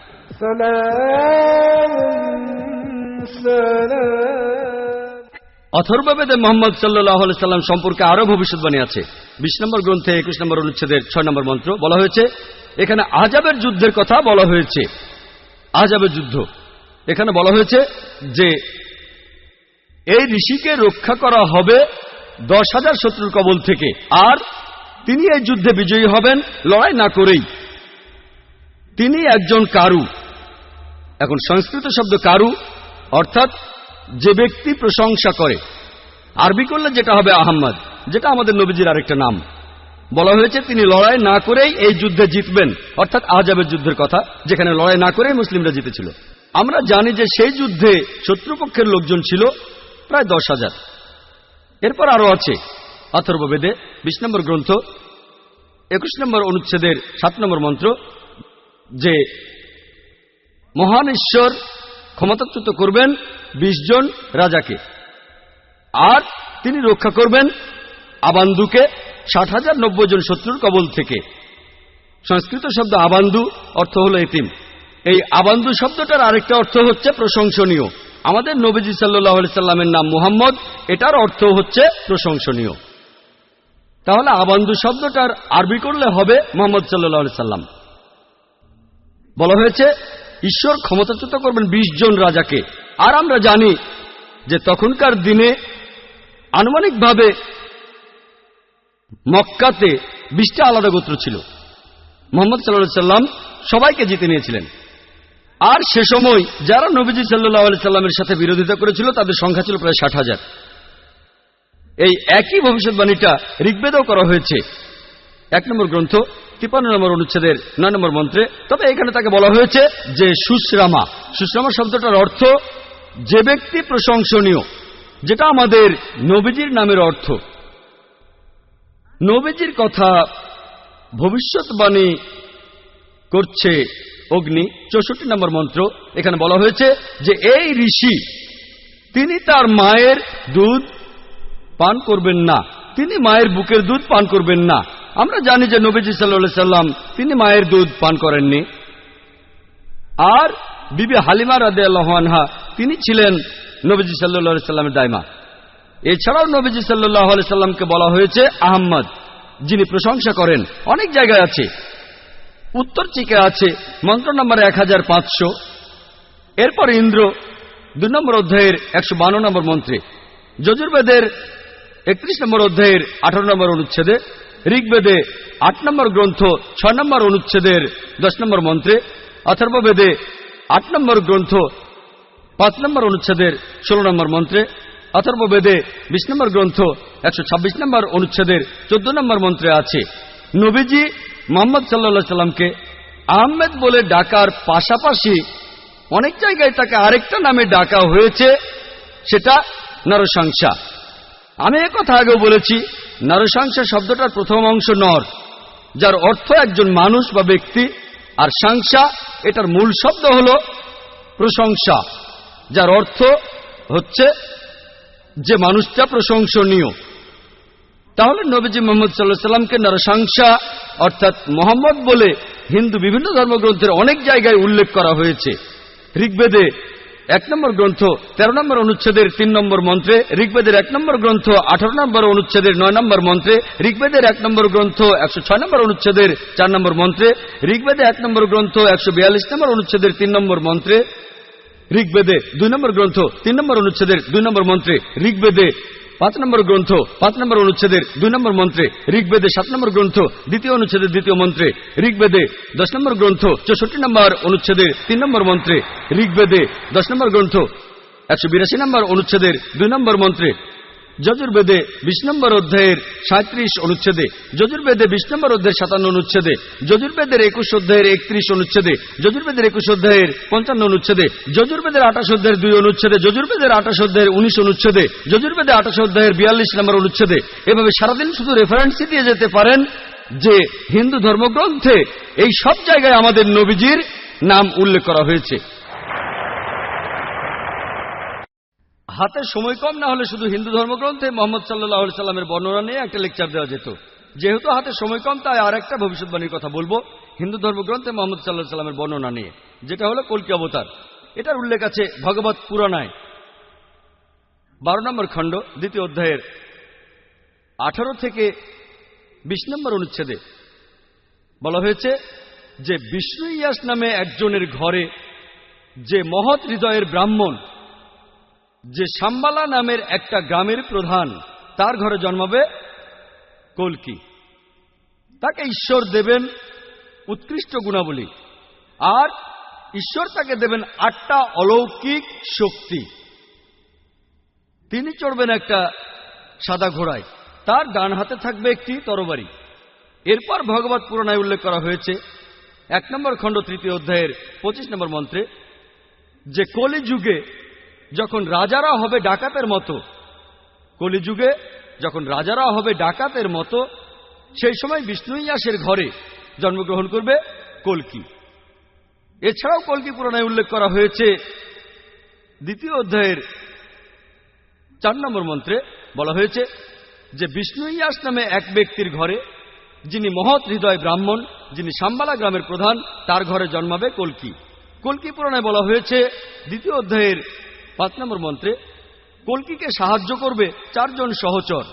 অথর্ববেদে মুহাম্মদ সাল্লাল্লাহু আলাইহি সাল্লাম সম্পর্কে আরো ভবিষ্যৎবাণী আছে। 20 নম্বর গ্রন্থে 21 নম্বর অনুচ্ছেদের 6 নম্বর মন্ত্র বলা হয়েছে, এখানে আহজাবের যুদ্ধের কথা বলা হয়েছে। আহজাবের যুদ্ধ এখানে বলা হয়েছে যে এই ঋষিকে রক্ষা করা হবে 10,000 শত্রুর কবল থেকে, আর তিনি এই যুদ্ধে বিজয়ী হবেন লড়াই না করেই। তিনি একজন কারু। এখন সংস্কৃত শব্দ কারু অর্থাৎ যে ব্যক্তি প্রশংসা করে। আরবি করলে যেটা হবে আহম্মদ, যেটা আমাদের নবীজির আরেকটা নাম। বলা হয়েছে তিনি লড়াই না করেই এই যুদ্ধে জিতবেন, অর্থাৎ আহজাবের যুদ্ধের কথা, যেখানে লড়াই না করেই মুসলিমরা জিতেছিল। আমরা জানি যে সেই যুদ্ধে শত্রুপক্ষের লোকজন ছিল প্রায় 10,000। এরপর আরো আছে অথর্ববেদে 20 নম্বর গ্রন্থ 21 নম্বর অনুচ্ছেদের 7 নম্বর মন্ত্র, যে মহান ঈশ্বর ক্ষমতাচ্যুত করবেন 20 জন রাজাকে, আর তিনি রক্ষা করবেন আবান্দুকে 60,090 জন শত্রুর কবল থেকে। সংস্কৃত শব্দ আবান্দু অর্থ হল এতিম। এই আবান্দু শব্দটার আরেকটা অর্থ হচ্ছে প্রশংসনীয়। আমাদের নবীজি সাল্লাল্লাহু আলাইহি সাল্লামের নাম মুহাম্মদ, এটার অর্থ হচ্ছে প্রশংসনীয়। তাহলে আবান্দু শব্দটার আরবি করলে হবে মুহাম্মদ সাল্লাল্লাহু আলাইহি সাল্লাম। বলা হয়েছে ঈশ্বর ক্ষমতাচ্যুত করবেন 20 জন রাজাকে। আর আমরা জানি যে তখনকার দিনে আনুমানিকভাবে মক্কাতে 20টা আলাদা গোত্র ছিল। মুহাম্মদ সাল্লাল্লাহু আলাইহি সাল্লাম সবাইকে জিতে নিয়েছিলেন। আর সে সময় যারা নবীজি সাল্লাল্লাহু আলাইহি সাল্লামের সাথে বিরোধিতা করেছিল তাদের সংখ্যা ছিল প্রায় 60,000। এই একই ভবিষ্যৎবাণীটা ঋগ্বেদেও করা হয়েছে 1 নম্বর গ্রন্থ 53 নম্বর অনুচ্ছেদের 9 নম্বর মন্ত্রে। তবে এখানে তাকে বলা হয়েছে যে সুশ্রামা। সুশ্রামা শব্দটার অর্থ যে ব্যক্তি প্রশংসনীয়, যেটা আমাদের নবীজির নামের অর্থ। নবীজির কথা ভবিষ্যৎবাণী করছে অগ্নি 64 নম্বর মন্ত্র। এখানে বলা হয়েছে যে এই ঋষি তিনি তার মায়ের দুধ পান করবেন না, তিনি মায়ের বুকের দুধ পান করবেন না। আমরা জানি যে নবীজি সাল্লাল্লাহু আলাইহি সাল্লাম তিনি মায়ের দুধ পান করেননি। আর বিবি হালিমা রাদিয়াল্লাহু আনহা তিনি ছিলেন নবীজি সাল্লাল্লাহু আলাইহি সাল্লামের দাইমা। এছাড়াও নবীজি সাল্লাল্লাহু আলাইহি সাল্লামকে বলা হয়েছে আহমদ, যিনি প্রশংসা করেন। অনেক জায়গায় আছে, উত্তর চিকে আছে মন্ত্র নম্বর 1500। এরপর ইন্দ্র 2 নম্বর অধ্যায়ের 152 নম্বর মন্ত্রে, যজুর্বেদের 31 নম্বর অধ্যায়ের 18 নম্বর অনুচ্ছেদে, ঋগ্বেদে 8 নম্বর গ্রন্থ 6 নম্বর অনুচ্ছেদের 10 নম্বর মন্ত্রে, অথর্ববেদে 8 নম্বর গ্রন্থ 5 নম্বর অনুচ্ছেদের 16 নম্বর মন্ত্রে, অথর্ববেদে 20 নম্বর গ্রন্থ 126 নম্বর অনুচ্ছেদের 14 নম্বর মন্ত্রে আছে নবীজি মুহাম্মদ সাল্লাল্লাহু আলাইহি সাল্লামকে আহমেদ বলে ডাকার পাশাপাশি অনেক জায়গায় তাকে আরেকটা নামে ডাকা হয়েছে, সেটা নরশংসা। আমি কথা আগেও বলেছি, নরশংসা শব্দটার প্রথম অংশ নর, যার অর্থ একজন মানুষ বা ব্যক্তি, আর সংসা এটার মূল শব্দ হল প্রশংসা, যার অর্থ হচ্ছে যে মানুষটা প্রশংসনীয়। তাহলে নবীজি মুহাম্মদ সাল্লাল্লাহু আলাইহি সাল্লামকে নরশংসা অর্থাৎ মোহাম্মদ বলে হিন্দু বিভিন্ন ধর্মগ্রন্থের অনেক জায়গায় উল্লেখ করা হয়েছে। ঋগ্বেদে 1 নম্বর গ্রন্থ 13 নম্বর অনুচ্ছেদের 3 নম্বর মন্ত্রে, ঋগ্বেদের 1 নম্বর গ্রন্থ 18 নম্বর অনুচ্ছেদের 9 নম্বর মন্ত্রে, ঋগ্বেদের 1 নম্বর গ্রন্থ 106 নম্বর অনুচ্ছেদের 4 নম্বর মন্ত্রে, ঋগ্বেদে 1 নম্বর গ্রন্থ 142 নম্বর অনুচ্ছেদের 3 নম্বর মন্ত্রে, ঋগ্বেদে 2 নম্বর গ্রন্থ 3 নম্বর অনুচ্ছেদের 2 নম্বর মন্ত্রে, ঋগ্বেদে 5 নম্বর গ্রন্থ 5 নম্বর অনুচ্ছেদের 2 নম্বর মন্ত্রে, ঋগ্বেদে 7 নম্বর গ্রন্থ 2য় অনুচ্ছেদের 2য় মন্ত্রে, ঋগ্বেদে 10 নম্বর গ্রন্থ 64 নম্বর অনুচ্ছেদের 3 নম্বর মন্ত্রে, ঋগ্বেদে 10 নম্বর গ্রন্থ 182 নম্বর অনুচ্ছেদের 2 নম্বর মন্ত্রে, যজুর্বেদে 20 নম্বর অধ্যায়ের 37 অনুচ্ছেদে, যজুর্বেদে 20 নম্বর অধ্যায়ের 57 অনুচ্ছেদে, যজুর্বেদের 21 অধ্যায়ের 31 অনুচ্ছেদে, যজুর্বেদের 21 অধ্যায়ের 55 অনুচ্ছেদে, যজুর্বেদের 28 অধ্যায়ের 2 অনুচ্ছেদে, যজুর্বেদের 28 অধ্যায়ের 19 অনুচ্ছেদে, যজুর্বেদে 28 অধ্যায়ের 42 নম্বর অনুচ্ছেদে। এভাবে সারাদিন শুধু রেফারেন্সই দিয়ে যেতে পারেন যে হিন্দু ধর্মগ্রন্থে এই সব জায়গায় আমাদের নবীজির নাম উল্লেখ করা হয়েছে। হাতে সময় কম না হলে শুধু হিন্দু ধর্মগ্রন্থে মুহাম্মদ সাল্লাল্লাহু আলাইহি সাল্লামের বর্ণনা নিয়ে একটা লেকচার দেওয়া যেত। যেহেতু হাতে সময় কম, তাই আর একটা ভবিষ্যৎবাণীর কথা বলবো হিন্দু ধর্মগ্রন্থে মুহাম্মদ সাল্লাল্লাহু আলাইহি সাল্লামের বর্ণনা নিয়ে, যেটা হলো কল্কি অবতার। এটার উল্লেখ আছে ভগবত পুরাণায় 12 নম্বর খণ্ড 2য় অধ্যায়ের 18 থেকে 20 নম্বর অনুচ্ছেদে বলা হয়েছে যে বিষ্ণু ইয়াস নামে একজনের ঘরে, যে মহৎ হৃদয়ের ব্রাহ্মণ, যে শাম্বালা নামের একটা গ্রামের প্রধান, তার ঘরে জন্মাবে কল্কি। তাকে ঈশ্বর দেবেন উৎকৃষ্ট গুণাবলী, আর ঈশ্বর তাকে দেবেন 8টা অলৌকিক শক্তি। তিনি চড়বেন একটা সাদা ঘোড়ায়, তার ডান হাতে থাকবে একটি তরবারি। এরপর ভগবত পুরাণায় উল্লেখ করা হয়েছে 1 নম্বর খণ্ড 3য় অধ্যায়ের 25 নম্বর মন্ত্রে যে কলিযুগে যখন রাজারা হবে ডাকাতের মতো, কলিযুগে যখন রাজারা হবে ডাকাতের মতো, সেই সময় বিষ্ণু ইয়াসের ঘরে জন্মগ্রহণ করবে কল্কি। এছাড়াও কল্কি পুরাণায় উল্লেখ করা হয়েছে 2য় অধ্যায়ের 4 নম্বর মন্ত্রে বলা হয়েছে যে বিষ্ণু ইয়াস নামে এক ব্যক্তির ঘরে, যিনি মহৎ হৃদয় ব্রাহ্মণ, যিনি শাম্বালা গ্রামের প্রধান, তার ঘরে জন্মাবে কল্কি। কল্কি পুরাণায় বলা হয়েছে 2য় অধ্যায়ের 5 নম্বর মন্ত্রে কল্কিকে সাহায্য করবে 4 জন সহচর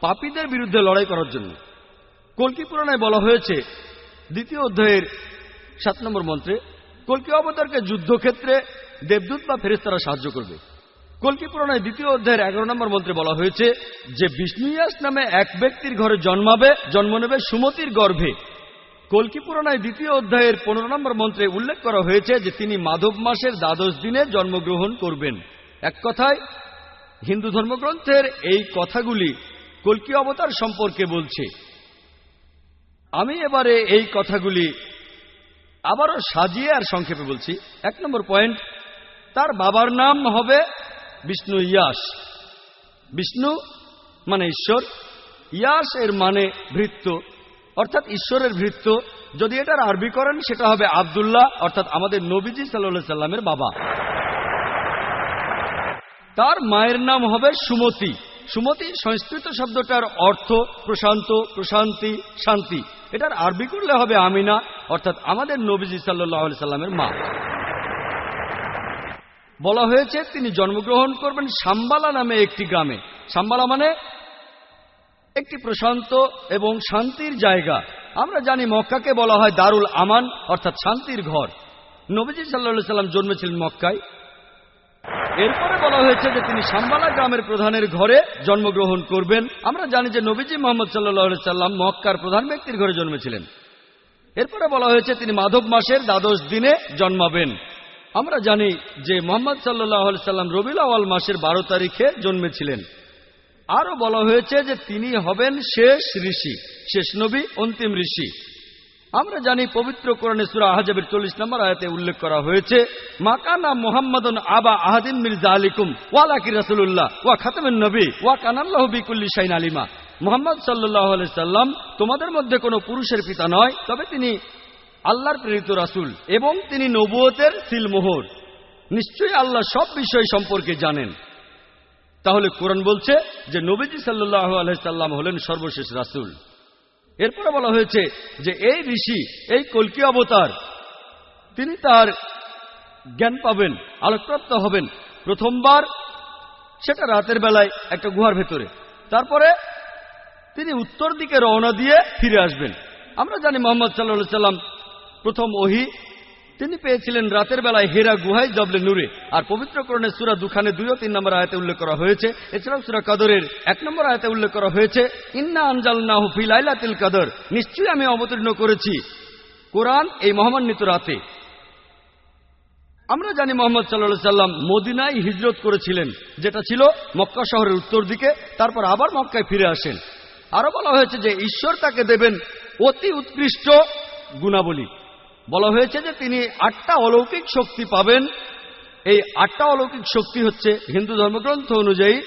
পাপীদের বিরুদ্ধে লড়াই করার জন্য। কল্কি পুরাণায় বলা হয়েছে 2য় অধ্যায়ের 7 নম্বর মন্ত্রে কল্কি অবতারকে যুদ্ধক্ষেত্রে দেবদূত বা ফেরেশতারা সাহায্য করবে। কল্কি পুরাণের 2য় অধ্যায়ের 11 নম্বর মন্ত্রে বলা হয়েছে যে বিষ্ণু ইয়াস নামে এক ব্যক্তির ঘরে জন্ম নেবে সুমতির গর্ভে। কল্কি পুরাণের 2য় অধ্যায়ের 15 নম্বর মন্ত্রে উল্লেখ করা হয়েছে যে তিনি মাধব মাসের 12 দিনে জন্মগ্রহণ করবেন। এক কথায় হিন্দু ধর্মগ্রন্থের এই কথাগুলি কল্কি অবতার সম্পর্কে বলছে। আমি এবারে এই কথাগুলি আবারও সাজিয়ে আর সংক্ষেপে বলছি। 1 নম্বর পয়েন্ট, তার বাবার নাম হবে বিষ্ণু ইয়াস। বিষ্ণু মানে ঈশ্বর, ইয়াস এর মানে ভৃত্য, অর্থাৎ ঈশ্বরের ভৃত্য। যদি এটার আরবি করেন সেটা হবে আব্দুল্লাহ, অর্থাৎ আমাদের নবীজি সাল্লাল্লাহু আলাইহি সাল্লামের বাবা। তার মায়ের নাম হবে সুমতি। সুমতি সংস্কৃত শব্দটার অর্থ প্রশান্ত, প্রশান্তি, শান্তি। এটার আরবি করলে হবে আমিনা, অর্থাৎ আমাদের নবীজি সাল্লাল্লাহু আলাইহি সাল্লামের মা। বলা হয়েছে তিনি জন্মগ্রহণ করবেন শাম্বালা নামে একটি গ্রামে। শাম্বালা মানে একটি প্রশান্ত এবং শান্তির জায়গা। আমরা জানি মক্কাকে বলা হয় দারুল আমান, অর্থাৎ শান্তির ঘর। নবীজি সাল্লাল্লাহু আলাইহি সাল্লাম জন্মেছিলেন মক্কায়। এরপরে বলা হয়েছে যে তিনি শাম্বালা গ্রামের প্রধানের ঘরে জন্মগ্রহণ করবেন। আমরা জানি যে নবীজি মুহাম্মদ সাল্লাল্লাহু আলাইহি সাল্লাম মক্কার প্রধান ব্যক্তির ঘরে জন্মেছিলেন। এরপরে বলা হয়েছে তিনি মাধব মাসের 12 দিনে জন্মাবেন। আমরা জানি যে মুহাম্মদ সাল্লাল্লাহু আলাইহি সাল্লাম রবিউল আউয়াল মাসের 12 তারিখে জন্মেছিলেন। আরো বলা হয়েছে যে তিনি হবেন শেষ ঋষি, শেষ নবী, অন্তিম ঋষি। আমরা জানি পবিত্র কোরআনে সূরা আহজাবের 40 নম্বর আয়াতে উল্লেখ করা হয়েছে, মাকানা মুহাম্মাদুন আবা আহাদিন মির যালিকুম ওয়ালাকি রাসূলুল্লাহ ওয়া খাতামুন নবী ওয়া কানাল্লাহু বিকুল্লি শাইইন আলিমা। মুহাম্মদ সাল্লাল্লাহু আলাইহি সাল্লাম তোমাদের মধ্যে কোনো পুরুষের পিতা নয়, তবে তিনি আল্লাহর প্রেরিত রাসূল এবং তিনি নবুয়তের সিলমোহর। নিশ্চয়ই আল্লাহ সব বিষয় সম্পর্কে জানেন। তাহলে কোরআন বলছে যে নবীজি সাল্লাল্লাহু আলাইহি সাল্লাম হলেন সর্বশেষ রাসূল। এরপরে বলা হয়েছে যে এই ঋষি, এই কল্কি অবতার, তিনি তার জ্ঞান পাবেন, আলোকপ্রাপ্ত হবেন প্রথমবার সেটা রাতের বেলায় একটা গুহার ভেতরে। তারপরে তিনি উত্তর দিকে রওনা দিয়ে ফিরে আসবেন। আমরা জানি মুহাম্মদ সাল্লাল্লাহু আলাইহি সাল্লাম প্রথম ওহী তিনি পেয়েছিলেন রাতের বেলায় হেরা গুহায় জবলে নূরে। আর পবিত্র কোরআনের সূরা দুখানে 2 ও 3 নম্বর আয়াতে উল্লেখ করা হয়েছে। এছাড়াও সূরা কদরের 1 নম্বর আয়াতে উল্লেখ করা হয়েছে, ইন্না আনজালনাহু ফি লাইলাতিল কদর, নিশ্চয়ই আমি অবতীর্ণ করেছি কোরআন এই মহামান্বিত রাতে। আমরা জানি মুহাম্মদ সাল্লাল্লাহু আলাইহি সাল্লাম মদিনায় হিজরত করেছিলেন, যেটা ছিল মক্কা শহরের উত্তর দিকে। তারপর আবার মক্কায় ফিরে আসেন। আরো বলা হয়েছে যে ঈশ্বর তাকে দেবেন অতি উৎকৃষ্ট গুণাবলী। বলা হয়েছে যে তিনি 8টা অলৌকিক শক্তি পাবেন। এই 8টা অলৌকিক শক্তি হচ্ছে হিন্দু ধর্মগ্রন্থ অনুযায়ী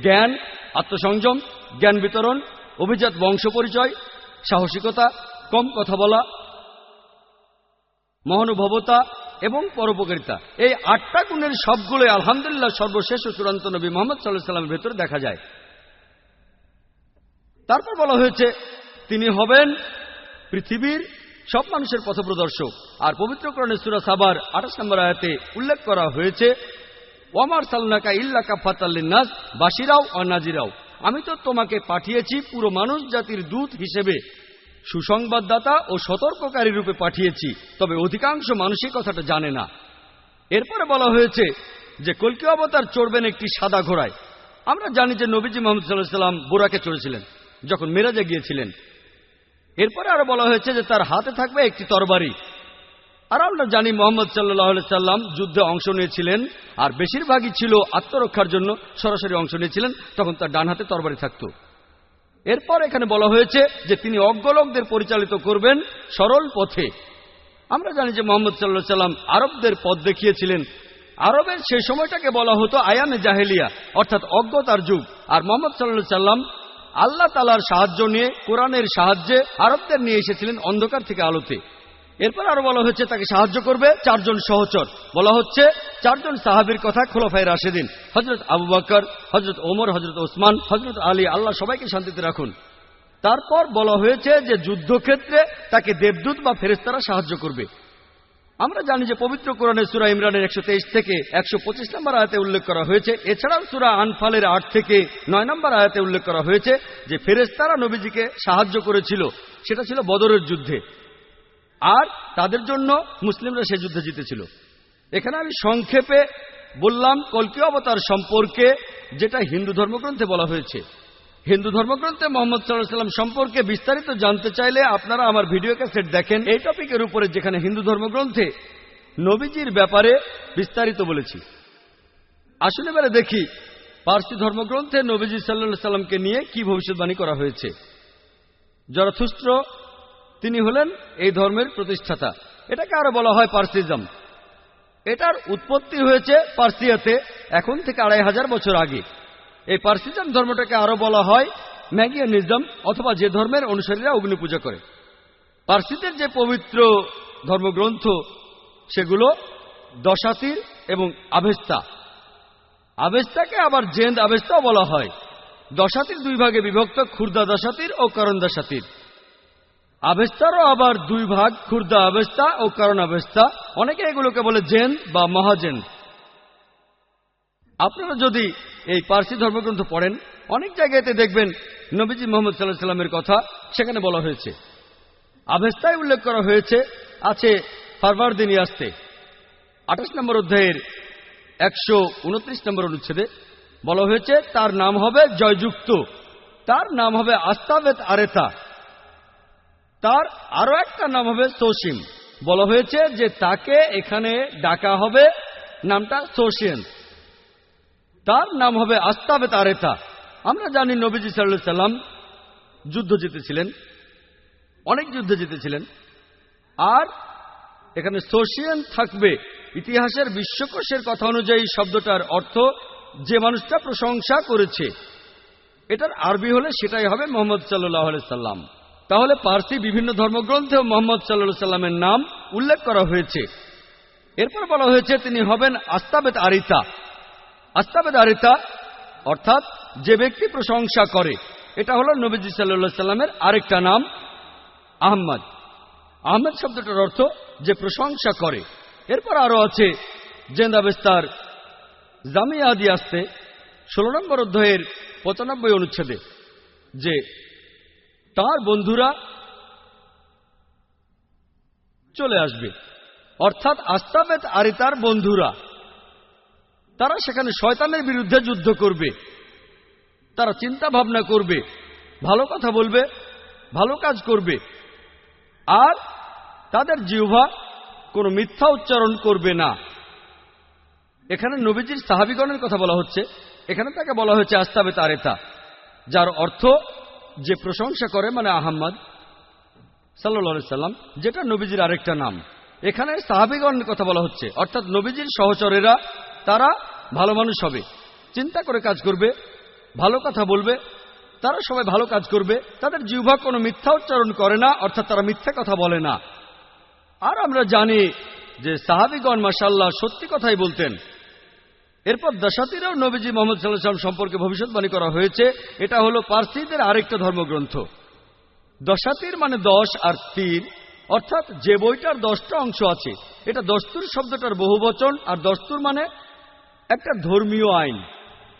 জ্ঞান, আত্মসংযম, জ্ঞান বিতরণ, অভিজাত বংশ পরিচয়, সাহসিকতা, কম কথা বলা, মহানুভবতা এবং পরোপকারিতা। এই 8টা গুণের সবগুলোই আলহামদুলিল্লাহ সর্বশেষ ও চূড়ান্ত নবী মুহাম্মদ সাল্লাল্লাহু আলাইহি সাল্লামের ভেতরে দেখা যায়। তারপর বলা হয়েছে তিনি হবেন পৃথিবীর সব মানুষের পথপ্রদর্শক। আর পবিত্র কোরআনের সূরা সাবার 28 নম্বর আয়াতে উল্লেখ করা হয়েছে, ওয়া আরসালনাকা ইল্লা কাফাতাল লিন্নাস বাশিরাও ওয়া নাজিরাও, আমি তো তোমাকে পাঠিয়েছি পুরো মানুষ জাতির দূত হিসেবে, সুসংবাদদাতা ও সতর্ককারী রূপে পাঠিয়েছি, তবে অধিকাংশ মানুষই কথাটা জানে না। এরপরে বলা হয়েছে যে কল্কি অবতার চড়বেন একটি সাদা ঘোড়ায়। আমরা জানি যে নবীজি মুহাম্মদ সাল্লাল্লাহু আলাইহি সাল্লাম বুরাকে চড়েছিলেন যখন মেরাজে গিয়েছিলেন। এরপরে আরো বলা হয়েছে যে তার হাতে থাকবে একটি তরবারি। আর আমরা জানি মুহাম্মদ সাল্লাল্লাহু আলাইহি সাল্লাম যুদ্ধে অংশ নিয়েছিলেন, আর বেশিরভাগই ছিল আত্মরক্ষার জন্য সরাসরি অংশ নিয়েছিলেন, তখন তার ডান হাতে তরবারি থাকত। এরপর এখানে বলা হয়েছে যে তিনি অজ্ঞ লোকদের পরিচালিত করবেন সরল পথে। আমরা জানি যে মুহাম্মদ সাল্লাল্লাহু আলাইহি সাল্লাম আরবদের পথ দেখিয়েছিলেন। আরবের সেই সময়টাকে বলা হতো আয়ামে জাহেলিয়া, অর্থাৎ অজ্ঞতার যুগ। আর মুহাম্মদ সাল্লাল্লাহু আলাইহি সাল্লাম আল্লাহ তাআলার সাহায্য নিয়ে, কোরআনের সাহায্যে আরবদের নিয়ে এসেছিলেন অন্ধকার থেকে আলোতে। এরপর আরো বলা হচ্ছে তাকে সাহায্য করবে 4 জন সহচর। বলা হচ্ছে 4 জন সাহাবীর কথা, খোলাফায়ে রাশেদিন, হযরত আবু বকর, হযরত ওমর, হযরত ওসমান, হযরত আলী, আল্লাহ সবাইকে শান্তিতে রাখুন। তারপর বলা হয়েছে যে যুদ্ধক্ষেত্রে তাকে দেবদূত বা ফেরেশতারা সাহায্য করবে। আমরা জানি যে পবিত্র কোরআনের সূরা ইমরানের 123 থেকে 125 নম্বর আয়াতে উল্লেখ করা হয়েছে। এছাড়াও সূরা আনফালের 8 থেকে 9 নম্বর আয়াতে উল্লেখ করা হয়েছে যে ফেরেশতারা নবীজিকে সাহায্য করেছিল, সেটা ছিল বদরের যুদ্ধে। আর তাদের জন্য মুসলিমরা সে যুদ্ধে জিতেছিল। এখানে আমি সংক্ষেপে বললাম কল্কি অবতার সম্পর্কে, যেটা হিন্দু ধর্মগ্রন্থে বলা হয়েছে। হিন্দু ধর্মগ্রন্থে মোহাম্মদ সাল্লাল্লাহু আলাইহি ওয়াসাল্লাম সম্পর্কে বিস্তারিত জানতে চাইলে আপনারা আমার ভিডিও ক্যাসেট দেখেন এই টপিকের উপরে, যেখানে হিন্দু ধর্মগ্রন্থে নবীজির ব্যাপারে বিস্তারিত বলেছি। আসলে এবারে দেখি পার্সি ধর্মগ্রন্থে নবীজি সাল্লাল্লাহু আলাইহি ওয়াসাল্লামকে নিয়ে কি ভবিষ্যদ্বাণী করা হয়েছে। জরাথুস্ত্র তিনি হলেন এই ধর্মের প্রতিষ্ঠাতা। এটাকে আরো বলা হয় পার্সিজম। এটার উৎপত্তি হয়েছে পার্সিয়াতে এখন থেকে 2500 বছর আগে। এই পার্সিজম ধর্মটাকে আরো বলা হয় ম্যাগিয়ানিজম, অথবা যে ধর্মের অনুসারীরা অগ্নি পূজা করে। পার্সিদের যে পবিত্র ধর্মগ্রন্থ সেগুলো দশাতির এবং আভেস্তা। আভেস্তাকে আবার জেন্দ আভেস্তাও বলা হয়। দশাতির দুই ভাগে বিভক্ত, খুর্দা দশাতির ও করণ দশাতির। আভেস্তারও আবার দুই ভাগ, খুর্দা আভেস্তা ও করণ আভেস্তা। অনেকে এগুলোকে বলে জেন বা মহাজেন। আপনারা যদি এই পার্সি ধর্মগ্রন্থ পড়েন, অনেক জায়গাতে দেখবেন নবীজি মুহাম্মদ সাল্লাল্লাহু আলাইহি ওয়াসাল্লামের কথা সেখানে বলা হয়েছে। আভেস্তায় উল্লেখ করা হয়েছে আছে ফারভারদিনিয়াস্তে 28 নম্বর অধ্যায়ের 129 নম্বর অনুচ্ছেদে বলা হয়েছে তার নাম হবে জয়যুক্ত, তার নাম হবে আস্তাবেত আরেতা, তার আরো একটা নাম হবে সোসিম। বলা হয়েছে যে তাকে এখানে ডাকা হবে নামটা সোসিয়েন, তার নাম হবে আস্তাবেত আরেতা। আমরা জানি নবীজি সাল্লাল্লাহু আলাইহি ওয়াসাল্লাম যুদ্ধ জিতেছিলেন, অনেক যুদ্ধে জিতেছিলেন। আর এখানে সোসিয়েন থাকবে। ইতিহাসের বিশ্বকোষের কথা অনুযায়ী শব্দটার অর্থ যে মানুষটা প্রশংসা করেছে। এটার আরবি হলে সেটাই হবে মুহাম্মদ সাল্লাল্লাহু আলাইহি সাল্লাম। তাহলে পার্সি বিভিন্ন ধর্মগ্রন্থেও মুহাম্মদ সাল্লাল্লাহু আলাইহি সাল্লামের নাম উল্লেখ করা হয়েছে। এরপর বলা হয়েছে তিনি হবেন আস্তাবেত আরিতা। আস্তাবেত আরিতা অর্থাৎ যে ব্যক্তি প্রশংসা করে। এটা হলো নবীজি সাল্লাল্লাহু আলাইহি সাল্লামের আরেকটা নাম আহমদ। আহমেদ শব্দটার অর্থ যে প্রশংসা করে। এরপর আরো আছে জেন্দাবেস্তার জামিয়া আদি আসতে 16 নম্বর অধ্যায়ের 95 অনুচ্ছেদে যে তার বন্ধুরা চলে আসবে, অর্থাৎ আস্তাবেত আরিতার বন্ধুরা। তারা সেখানে শয়তানের বিরুদ্ধে যুদ্ধ করবে, তারা চিন্তা ভাবনা করবে, ভালো কথা বলবে, ভালো কাজ করবে, আর তাদের জিহ্বা কোনো মিথ্যা উচ্চারণ করবে না। এখানে নবীজির সাহাবীগণের কথা বলা হচ্ছে। এখানে তাকে বলা হয়েছে আস্তাবেত আরেতা, যার অর্থ যে প্রশংসা করে, মানে আহমদ সাল্লাল্লাহু আলাইহি সাল্লাম, যেটা নবীজির আরেকটা নাম। এখানে সাহাবীগণের কথা বলা হচ্ছে, অর্থাৎ নবীজির সহচরেরা। তারা ভালো মানুষ হবে, চিন্তা করে কাজ করবে, ভালো কথা বলবে, তারা সবাই ভালো কাজ করবে, তাদের জিহ্বা কোনো মিথ্যা উচ্চারণ করে না, অর্থাৎ তারা মিথ্যা কথা বলে না। আর আমরা জানি যে সাহাবীগণ মাশাআল্লাহ সত্যি কথাই বলতেন। এরপর দশাতিরেও নবীজি মুহাম্মদ সাল্লাল্লাহু আলাইহি ওয়াসাল্লাম সম্পর্কে ভবিষ্যদ্বাণী করা হয়েছে। এটা হলো পার্সিদের আরেকটা ধর্মগ্রন্থ। দশাতির মানে 10 আর তীর, অর্থাৎ যে বইটার 10টা অংশ আছে। এটা দস্তুর শব্দটার বহুবচন, আর দস্তুর মানে একটা ধর্মীয় আইন।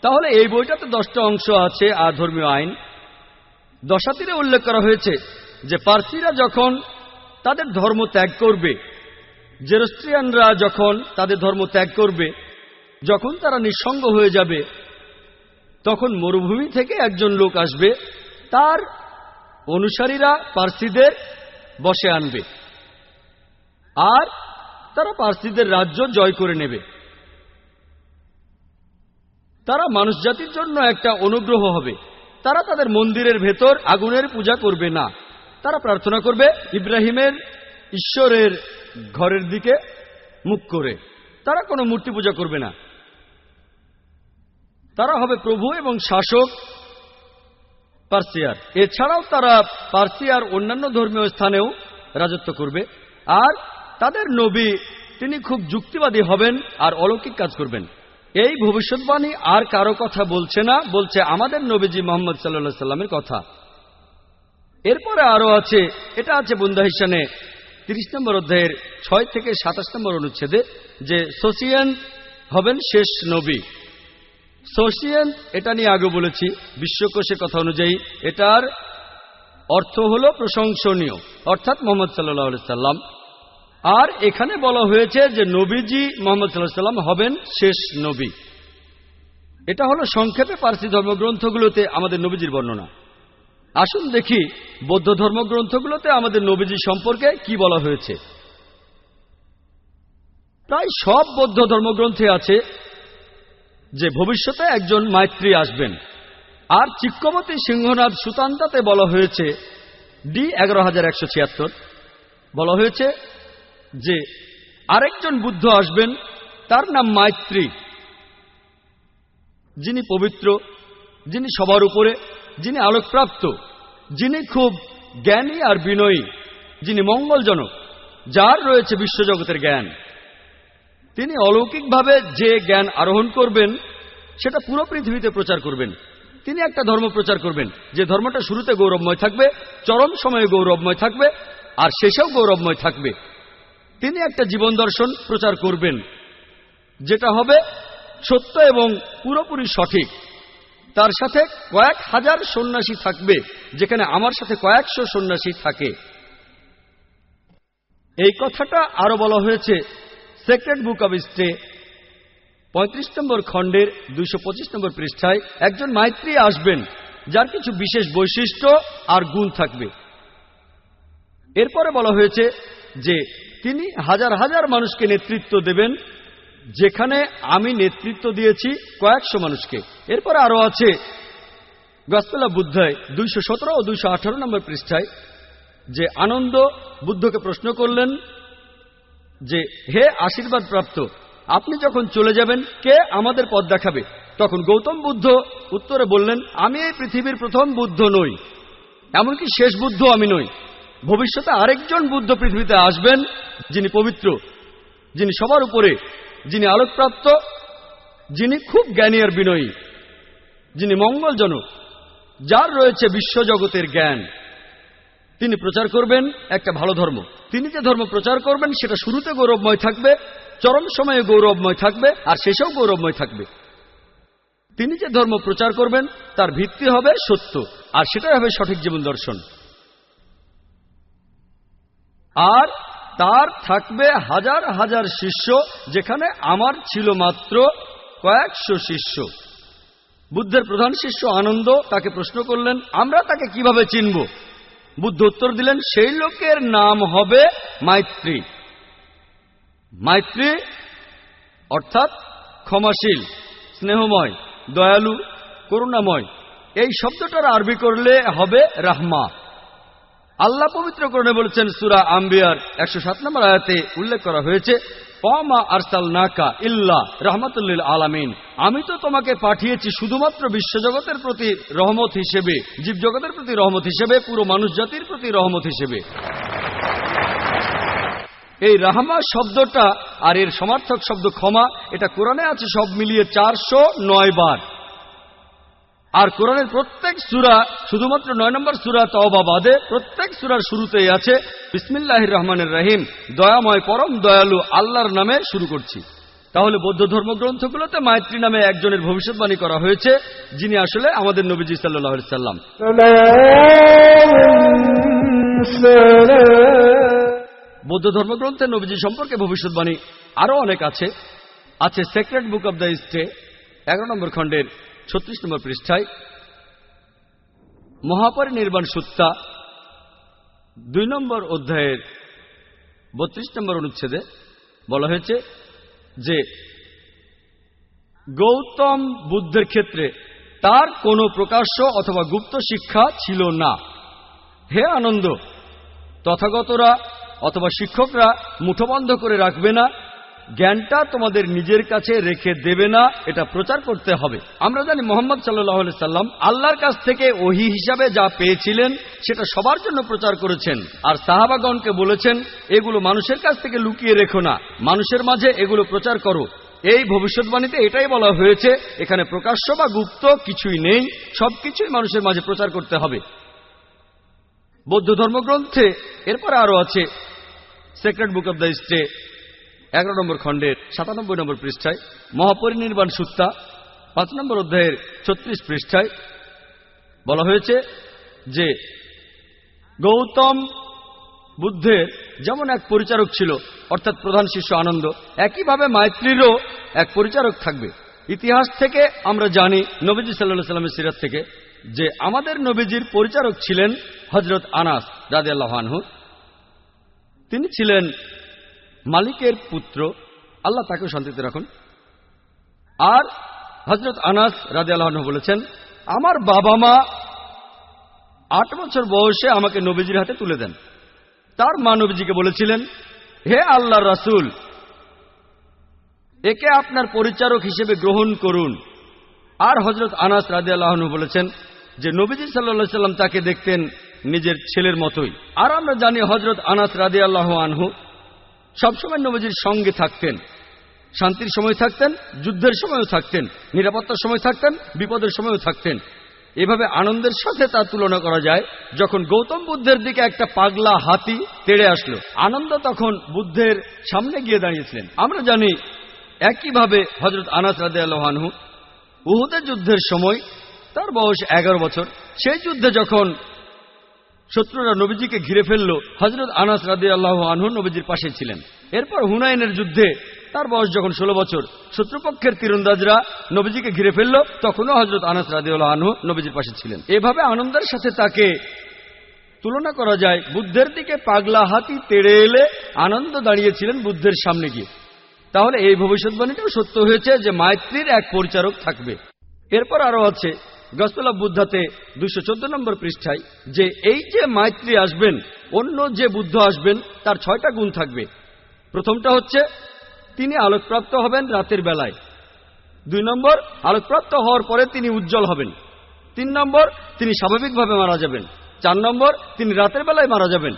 তাহলে এই বইটাতে 10টা অংশ আছে আর ধর্মীয় আইন। দশাতিরে উল্লেখ করা হয়েছে যে পার্সিরা যখন তাদের ধর্ম ত্যাগ করবে, জেরস্ট্রিয়ানরা যখন তাদের ধর্ম ত্যাগ করবে, যখন তারা নিঃসঙ্গ হয়ে যাবে, তখন মরুভূমি থেকে একজন লোক আসবে, তার অনুসারীরা পার্সিদের বশে আনবে, আর তারা পার্সিদের রাজ্য জয় করে নেবে। তারা মানুষ জাতির জন্য একটা অনুগ্রহ হবে। তারা তাদের মন্দিরের ভেতর আগুনের পূজা করবে না, তারা প্রার্থনা করবে ইব্রাহিমের ঈশ্বরের ঘরের দিকে মুখ করে। তারা কোনো মূর্তি পূজা করবে না। তারা হবে প্রভু এবং শাসক পার্সিয়ার। এছাড়াও তারা পার্সিয়ার অন্যান্য ধর্মীয় স্থানেও রাজত্ব করবে। আর তাদের নবী তিনি খুব যুক্তিবাদী হবেন আর অলৌকিক কাজ করবেন। এই ভবিষ্যদ্বাণী আর কারো কথা বলছে না, বলছে আমাদের নবীজি মুহাম্মদ সাল্লাল্লাহু আলাইহি সাল্লামের কথা। এরপরে আরো আছে, এটা আছে বুন্দাহিসানে 30 নম্বর অধ্যায়ের 6 থেকে 27 নম্বর অনুচ্ছেদে যে সোসিয়ান হবেন শেষ নবী। সোসিয়ান এটা নিয়ে আগে বলেছি, বিশ্বকোষের কথা অনুযায়ী এটার অর্থ হলো প্রশংসনীয়, অর্থাৎ মুহাম্মদ সাল্লাল্লাহু আলাইহি সাল্লাম। আর এখানে বলা হয়েছে যে নবীজি মুহাম্মদ সাল্লাল্লাহু আলাইহি সাল্লাম হবেন শেষ নবী। এটা হলো সংক্ষেপে পারসি ধর্মগ্রন্থগুলোতে আমাদের নবীজির বর্ণনা। আসুন দেখি বৌদ্ধ ধর্মগ্রন্থগুলোতে আমাদের নবীজি সম্পর্কে কি বলা হয়েছে। প্রায় সব বৌদ্ধ ধর্মগ্রন্থে আছে যে ভবিষ্যতে একজন মাইত্রী আসবেন। আর চিক্কমতি সিংহনাথ সুতান্তাতে বলা হয়েছে ডি 11176 বলা হয়েছে যে আরেকজন বুদ্ধ আসবেন, তার নাম মাইত্রী, যিনি পবিত্র, যিনি সবার উপরে, যিনি আলোকপ্রাপ্ত, যিনি খুব জ্ঞানী আর বিনয়ী, যিনি মঙ্গলজনক, যার রয়েছে বিশ্বজগতের জ্ঞান। তিনি অলৌকিকভাবে যে জ্ঞান আরোহণ করবেন সেটা পুরো পৃথিবীতে প্রচার করবেন। তিনি একটা ধর্ম প্রচার করবেন যে ধর্মটা শুরুতে গৌরবময় থাকবে, চরম সময়ে গৌরবময় থাকবে, আর শেষেও গৌরবময় থাকবে। তিনি একটা জীবন দর্শন প্রচার করবেন যেটা হবে সত্য এবং পুরোপুরি সঠিক। তার সাথে কয়েক হাজার সন্ন্যাসী থাকবে, যেখানে আমার সাথে কয়েকশো সন্ন্যাসী থাকে। এই কথাটা আরো বলা হয়েছে সেক্রেড বুক অব স্টে 35 নম্বর খণ্ডের 225 নম্বর পৃষ্ঠায়। একজন মাইত্রী আসবেন যার কিছু বিশেষ বৈশিষ্ট্য আর গুণ থাকবে। এরপরে বলা হয়েছে যে তিনি হাজার হাজার মানুষকে নেতৃত্ব দেবেন, যেখানে আমি নেতৃত্ব দিয়েছি কয়েকশো মানুষকে। এরপরে আরো আছে গসপেল অব বুদ্ধায় 217 ও 218 নম্বর পৃষ্ঠায় যে আনন্দ বুদ্ধকে প্রশ্ন করলেন যে হে আশীর্বাদ প্রাপ্ত, আপনি যখন চলে যাবেন কে আমাদের পথ দেখাবে? তখন গৌতম বুদ্ধ উত্তরে বললেন, আমি এই পৃথিবীর প্রথম বুদ্ধ নই, এমনকি শেষ বুদ্ধ আমি নই। ভবিষ্যতে আরেকজন বুদ্ধ পৃথিবীতে আসবেন, যিনি পবিত্র, যিনি সবার উপরে, যিনি আলোকপ্রাপ্ত, যিনি খুব জ্ঞানী আর বিনয়ী, যিনি মঙ্গলজনক, যার রয়েছে বিশ্বজগতের জ্ঞান। তিনি প্রচার করবেন একটা ভালো ধর্ম। তিনি যে ধর্ম প্রচার করবেন সেটা শুরুতে গৌরবময় থাকবে, চরম সময়ে গৌরবময় থাকবে, আর শেষেও গৌরবময় থাকবে। তিনি যে ধর্ম প্রচার করবেন তার ভিত্তি হবে সত্য, আর সেটাই হবে সঠিক জীবন দর্শন। আর তার থাকবে হাজার হাজার শিষ্য, যেখানে আমার ছিল মাত্র কয়েকশো শিষ্য। বুদ্ধের প্রধান শিষ্য আনন্দ তাকে প্রশ্ন করলেন, আমরা তাকে কিভাবে চিনব? বুদ্ধ উত্তর দিলেন, সেই লোকের নাম হবে মাইত্রী। মাইত্রী অর্থাৎ ক্ষমাশীল, স্নেহময়, দয়ালু, করুণাময়। এই শব্দটার আরবি করলে হবে রাহমা। আল্লাহ পবিত্র কোরআনে বলেছেন, সূরা আম্বিয়ার 107 নম্বর আয়াতে উল্লেখ করা হয়েছে, ওয়ামা আরসালনাকা ইল্লা রাহমাতুল লিল আলামিন, আমি তো তোমাকে পাঠিয়েছি শুধুমাত্র বিশ্বজগতের প্রতি রহমত হিসেবে, জীবজগতের প্রতি রহমত হিসেবে, পুরো মানুষ জাতির প্রতি রহমত হিসেবে। এই রাহমা শব্দটা আর এর সমার্থক শব্দ ক্ষমা, এটা কোরআনে আছে সব মিলিয়ে 409 বার। আর কোরআনের প্রত্যেক সূরা, শুধুমাত্র 9 নম্বর সূরা তাওবা বাদে প্রত্যেক সূরার শুরুতেই আছে বিসমিল্লাহির রহমানির রহিম, দয়াময় পরম দয়ালু আল্লাহর নামে শুরু করছি। তাহলে বৌদ্ধ ধর্মগ্রন্থগুলোতে মাইত্রী নামে একজনের ভবিষ্যৎবাণী করা হয়েছে, যিনি আসলে আমাদের নবীজি সাল্লাল্লাহু আলাইহি সাল্লাম। বৌদ্ধ ধর্মগ্রন্থে নবীজি সম্পর্কে ভবিষ্যৎবাণী আরো অনেক আছে। আছে sacred book of the stay 11 নম্বর খণ্ডের 36 নম্বর পৃষ্ঠায়, মহাপরিনির্বাণ সুত্তা 2 নম্বর অধ্যায়ের 32 নম্বর অনুচ্ছেদে বলা হয়েছে যে গৌতম বুদ্ধের ক্ষেত্রে তার কোনো প্রকাশ্য অথবা গুপ্ত শিক্ষা ছিল না। হে আনন্দ, তথাগতরা অথবা শিক্ষকরা মুঠোবন্ধ করে রাখবে না, জ্ঞানটা তোমাদের নিজের কাছে রেখে দেবে না, এটা প্রচার করতে হবে। আমরা জানি মুহাম্মদ সাল্লাল্লাহু আলাইহি সাল্লাম আল্লাহর কাছ থেকে ওহী হিসাবে যা পেয়েছিলেন সেটা সবার জন্য প্রচার করেছেন, আর সাহাবাগণকে বলেছেন এগুলো মানুষের কাছ থেকে লুকিয়ে রেখো না, মানুষের মাঝে এগুলো প্রচার করো। এই ভবিষ্যৎবাণীতে এটাই বলা হয়েছে, এখানে প্রকাশ্য বা গুপ্ত কিছুই নেই, সবকিছুই মানুষের মাঝে প্রচার করতে হবে। বৌদ্ধ ধর্মগ্রন্থে এরপরে আরো আছে sacred book of the stay 11 নম্বর খণ্ডের 97 নম্বর পৃষ্ঠায়, মহাপরিনির্বাণ সুত্তা 5 নম্বর অধ্যায়ের 36 পৃষ্ঠায় বলা হয়েছে যে গৌতম বুদ্ধের যেমন এক পরিচারক ছিল, অর্থাৎ প্রধান শিষ্য আনন্দ, একইভাবে মাইত্রীরও এক পরিচারক থাকবে। ইতিহাস থেকে আমরা জানি, নবীজি সাল্লাল্লাহু আলাইহি ওয়াসাল্লামের সিরাত থেকে, যে আমাদের নবীজির পরিচারক ছিলেন হযরত আনাস রাদিয়াল্লাহু আনহু। তিনি ছিলেন মালিকের পুত্র, আল্লাহ তাকেও শান্তিতে রাখুন। আর হযরত আনাস রাদিয়াল্লাহু আনহু বলেছেন, আমার বাবা মা 8 বছর বয়সে আমাকে নবীজির হাতে তুলে দেন। তার মা নবীজিকে বলেছিলেন, হে আল্লাহর রাসূল, একে আপনার পরিচারক হিসেবে গ্রহণ করুন। আর হযরত আনাস রাদিয়াল্লাহু আনহু বলেছেন যে নবীজি সাল্লাল্লাহু আলাইহি ওয়াসাল্লাম তাকে দেখতেন নিজের ছেলের মতোই। আর আমরা জানি হযরত আনাস রাদিয়াল্লাহু আনহু সবসময় নবীজির সঙ্গে থাকতেন। শান্তির সময় থাকতেন, যুদ্ধের সময়ও থাকতেন, নিরাপত্তার সময় থাকতেন, বিপদের সময়ও থাকতেন। এভাবে আনন্দের সাথে তার তুলনা করা যায়। যখন গৌতম বুদ্ধের দিকে একটা পাগলা হাতি তেড়ে আসলো, আনন্দ তখন বুদ্ধের সামনে গিয়ে দাঁড়িয়েছিলেন। আমরা জানি একইভাবে হযরত আনাস রাদিয়াল্লাহু আনহু উহুদের যুদ্ধের সময়, তার বয়স 11 বছর, সেই যুদ্ধে যখন শত্রুরা নবীজিকে ঘিরে ফেলল, হযরত আনাস রাদিয়াল্লাহু আনহু নবীজির পাশে ছিলেন। এরপর হুনাইনের যুদ্ধে তার বয়স যখন 16 বছর, শত্রুপক্ষের তীরন্দাজরা নবীজিকে ঘিরে ফেলল, তখনও হযরত আনাস রাদিয়াল্লাহু আনহু নবীজির পাশে ছিলেন। এভাবে আনন্দের সাথে তাকে তুলনা করা যায়। বুদ্ধের দিকে পাগলা হাতি তেড়ে এলে আনন্দ দাঁড়িয়েছিলেন বুদ্ধের সামনে গিয়ে। তাহলে এই ভবিষ্যৎবাণীটাও সত্য হয়েছে যে মাইত্রীর এক পরিচারক থাকবে। এরপর আরো আছে গসপেল অফ বুদ্ধাতে 214 নম্বর পৃষ্ঠায়, যে এই যে মাইত্রী আসবেন, অন্য যে বুদ্ধ আসবেন, তার 6টা গুণ থাকবে। প্রথমটা হচ্ছে তিনি আলোকপ্রাপ্ত হবেন রাতের বেলায়। 2 নম্বর, আলোকপ্রাপ্ত হওয়ার পরে তিনি উজ্জ্বল হবেন। 3 নম্বর, তিনি স্বাভাবিকভাবে মারা যাবেন। 4 নম্বর, তিনি রাতের বেলায় মারা যাবেন।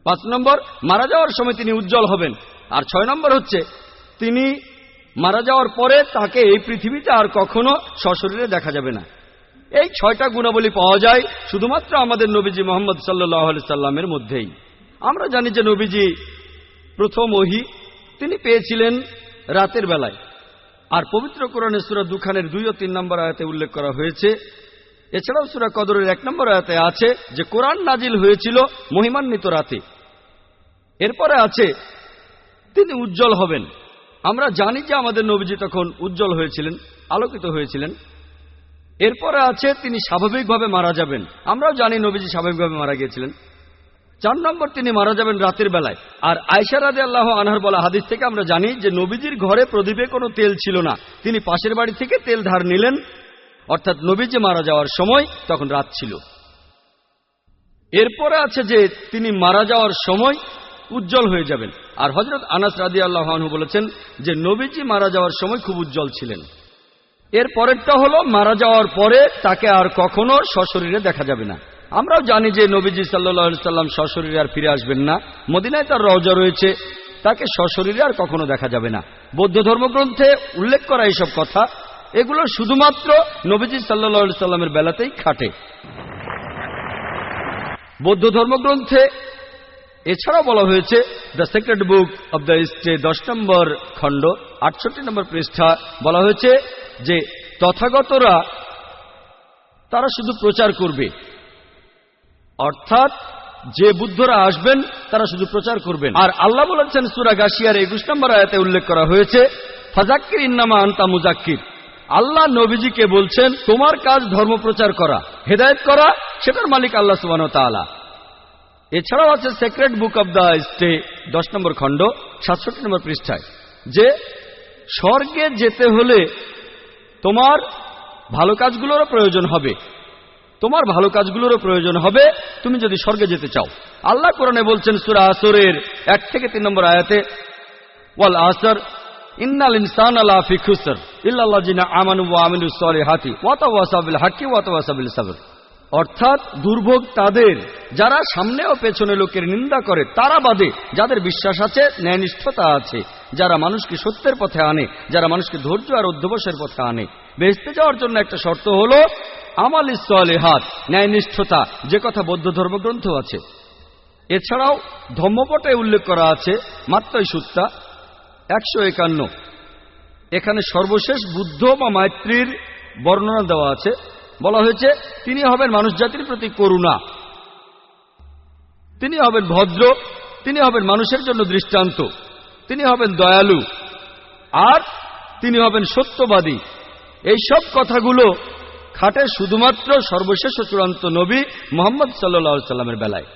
5 নম্বর, মারা যাওয়ার সময় তিনি উজ্জ্বল হবেন। আর 6 নম্বর হচ্ছে তিনি মারা যাওয়ার পরে তাকে এই পৃথিবীতে আর কখনো সশরীরে দেখা যাবে না। এই 6টা গুণাবলী পাওয়া যায় শুধুমাত্র আমাদের নবীজি মুহাম্মদ সাল্লাল্লাহু আলাইহি সাল্লামের মধ্যেই। আমরা জানি যে নবীজি প্রথম ওহী তিনি পেয়েছিলেন রাতের বেলায়। আর পবিত্র কোরআনে সূরা দুখানের 2 ও 3 নম্বর আয়াতে উল্লেখ করা হয়েছে। এছাড়াও সূরা কদরের 1 নম্বর আয়াতে আছে যে কোরআন নাজিল হয়েছিল মহিমান্বিত রাতে। এরপরে আছে তিনি উজ্জ্বল হবেন। আমরা জানি যে আমাদের নবীজি তখন উজ্জ্বল হয়েছিলেন, আলোকিত হয়েছিলেন। এরপরে আছে তিনি স্বাভাবিকভাবে মারা যাবেন। আমরাও জানি নবীজি স্বাভাবিকভাবে মারা গিয়েছিলেন। 4 নম্বর, তিনি মারা যাবেন রাতের বেলায়। আর আয়েশা রাদিয়াল্লাহু আনহার বলা হাদিস থেকে আমরা জানি যে নবীজির ঘরে প্রদীপে কোনো তেল ছিল না, তিনি পাশের বাড়ি থেকে তেল ধার নিলেন। অর্থাৎ নবীজি মারা যাওয়ার সময় তখন রাত ছিল। এরপরে আছে যে তিনি মারা যাওয়ার সময় উজ্জ্বল হয়ে যাবেন। আর হযরত আনাস রাদিয়াল্লাহু আনহু বলেছেন যে নবীজি মারা যাওয়ার সময় খুব উজ্জ্বল ছিলেন। এর পরেরটা হলো মারা যাওয়ার পরে তাকে আর কখনো সশরীরে দেখা যাবে না। আমরাও জানি যে নবীজি সাল্লাল্লাহু আলাইহি সাল্লাম সশরীরে আর ফিরে আসবেন না। মদিনায় তার রওজা রয়েছে, তাকে সশরীরে আর কখনো দেখা যাবে না। বৌদ্ধ ধর্মগ্রন্থে উল্লেখ করা এইসব কথা, এগুলো শুধুমাত্র নবীজি সাল্লাল্লাহু আলাইহি সাল্লামের বেলাতেই খাটে। বৌদ্ধ ধর্মগ্রন্থে এছাড়াও বলা হয়েছে, the secret book of the stay 10 নম্বর খণ্ড 68 নম্বর পৃষ্ঠা বলা হয়েছে যে তথাগতরা তারা শুধু প্রচার করবে। অর্থাৎ যে বুদ্ধরা আসবেন তারা শুধু প্রচার করবেন। আর আল্লাহ বলেছেন সূরা গাশিয়ার 21 নম্বর আয়াতে উল্লেখ করা হয়েছে, ফাযাক্কির ইন্নামা আনতা মুযাক্কির। আল্লাহ নবীজিকে বলছেন তোমার কাজ ধর্ম প্রচার করা, হেদায়েত করা, সেটার মালিক আল্লাহ সুবহানাহু ওয়া তাআলা। এছাড়াও আছে secret book of the stay 10 নম্বর খণ্ড 67 নম্বর পৃষ্ঠায়, যে স্বর্গে যেতে হলে তোমার ভালো কাজগুলোরও প্রয়োজন হবে, তোমার ভালো কাজগুলোরও প্রয়োজন হবে তুমি যদি স্বর্গে যেতে চাও। আল্লাহ কোরআনে বলছেন সূরা আসরের 1 থেকে 3 নম্বর আয়াতে, ওয়াল আসর ইন্নাল ইনসানা লাফি খুসর ইল্লাল্লাযিনা আমানু ওয়া আমিলুস সলিহাতি ওয়া তাওয়াসাউ বিল হাক্কি ওয়া তাওয়াসাউ বিস সাবর। অর্থাৎ দুর্ভোগ তাদের যারা সামনে ও পেছনে লোকের নিন্দা করে, তারা বাদে যাদের বিশ্বাস আছে, ন্যায়নিষ্ঠতা আছে, যারা মানুষকে সত্যের পথে আনে, যারা মানুষকে ধৈর্য আর অধ্যবসায়ের পথে আনে। বেহেশতে যাওয়ার জন্য একটা শর্ত হলো আমালিস সলিহাত, ন্যায়নিষ্ঠতা, যে কথা বৌদ্ধ ধর্মগ্রন্থ আছে। এছাড়াও ধম্মপটে উল্লেখ করা আছে মাত্তই সুত্তা 151। এখানে সর্বশেষ বুদ্ধ বা মাইত্রীর বর্ণনা দেওয়া আছে। বলা হয়েছে তিনি হবেন মানুষ জাতির প্রতি করুণা। আর তিনি হবেন মানুষ জাতির প্রতি দয়ালু। আর তিনি হবেন মানুষ জাতির প্রতি সর্বশেষ বুদ্ধ বা মাইত্রীর বর্ণনা দেওয়া আছে। বলা হয়েছে তিনি হবেন মানুষ জাতির প্রতি দয়ালু। আর তিনি হবেন মানুষ জাতির প্রতি দয়ালু। তিনি হবেন ভদ্র, তিনি হবেন মানুষের জন্য দৃষ্টান্ত, তিনি হবেন দয়ালু, আর তিনি হবেন সত্যবাদী। এই সব কথাগুলো খাটে শুধুমাত্র সর্বশেষ ও চূড়ান্ত নবী মুহাম্মদ সাল্লাল্লাহু আলাইহি ওয়াসাল্লামের বেলায়।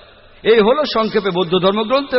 এই হলো সংক্ষেপে বৌদ্ধ ধর্মগ্রন্থে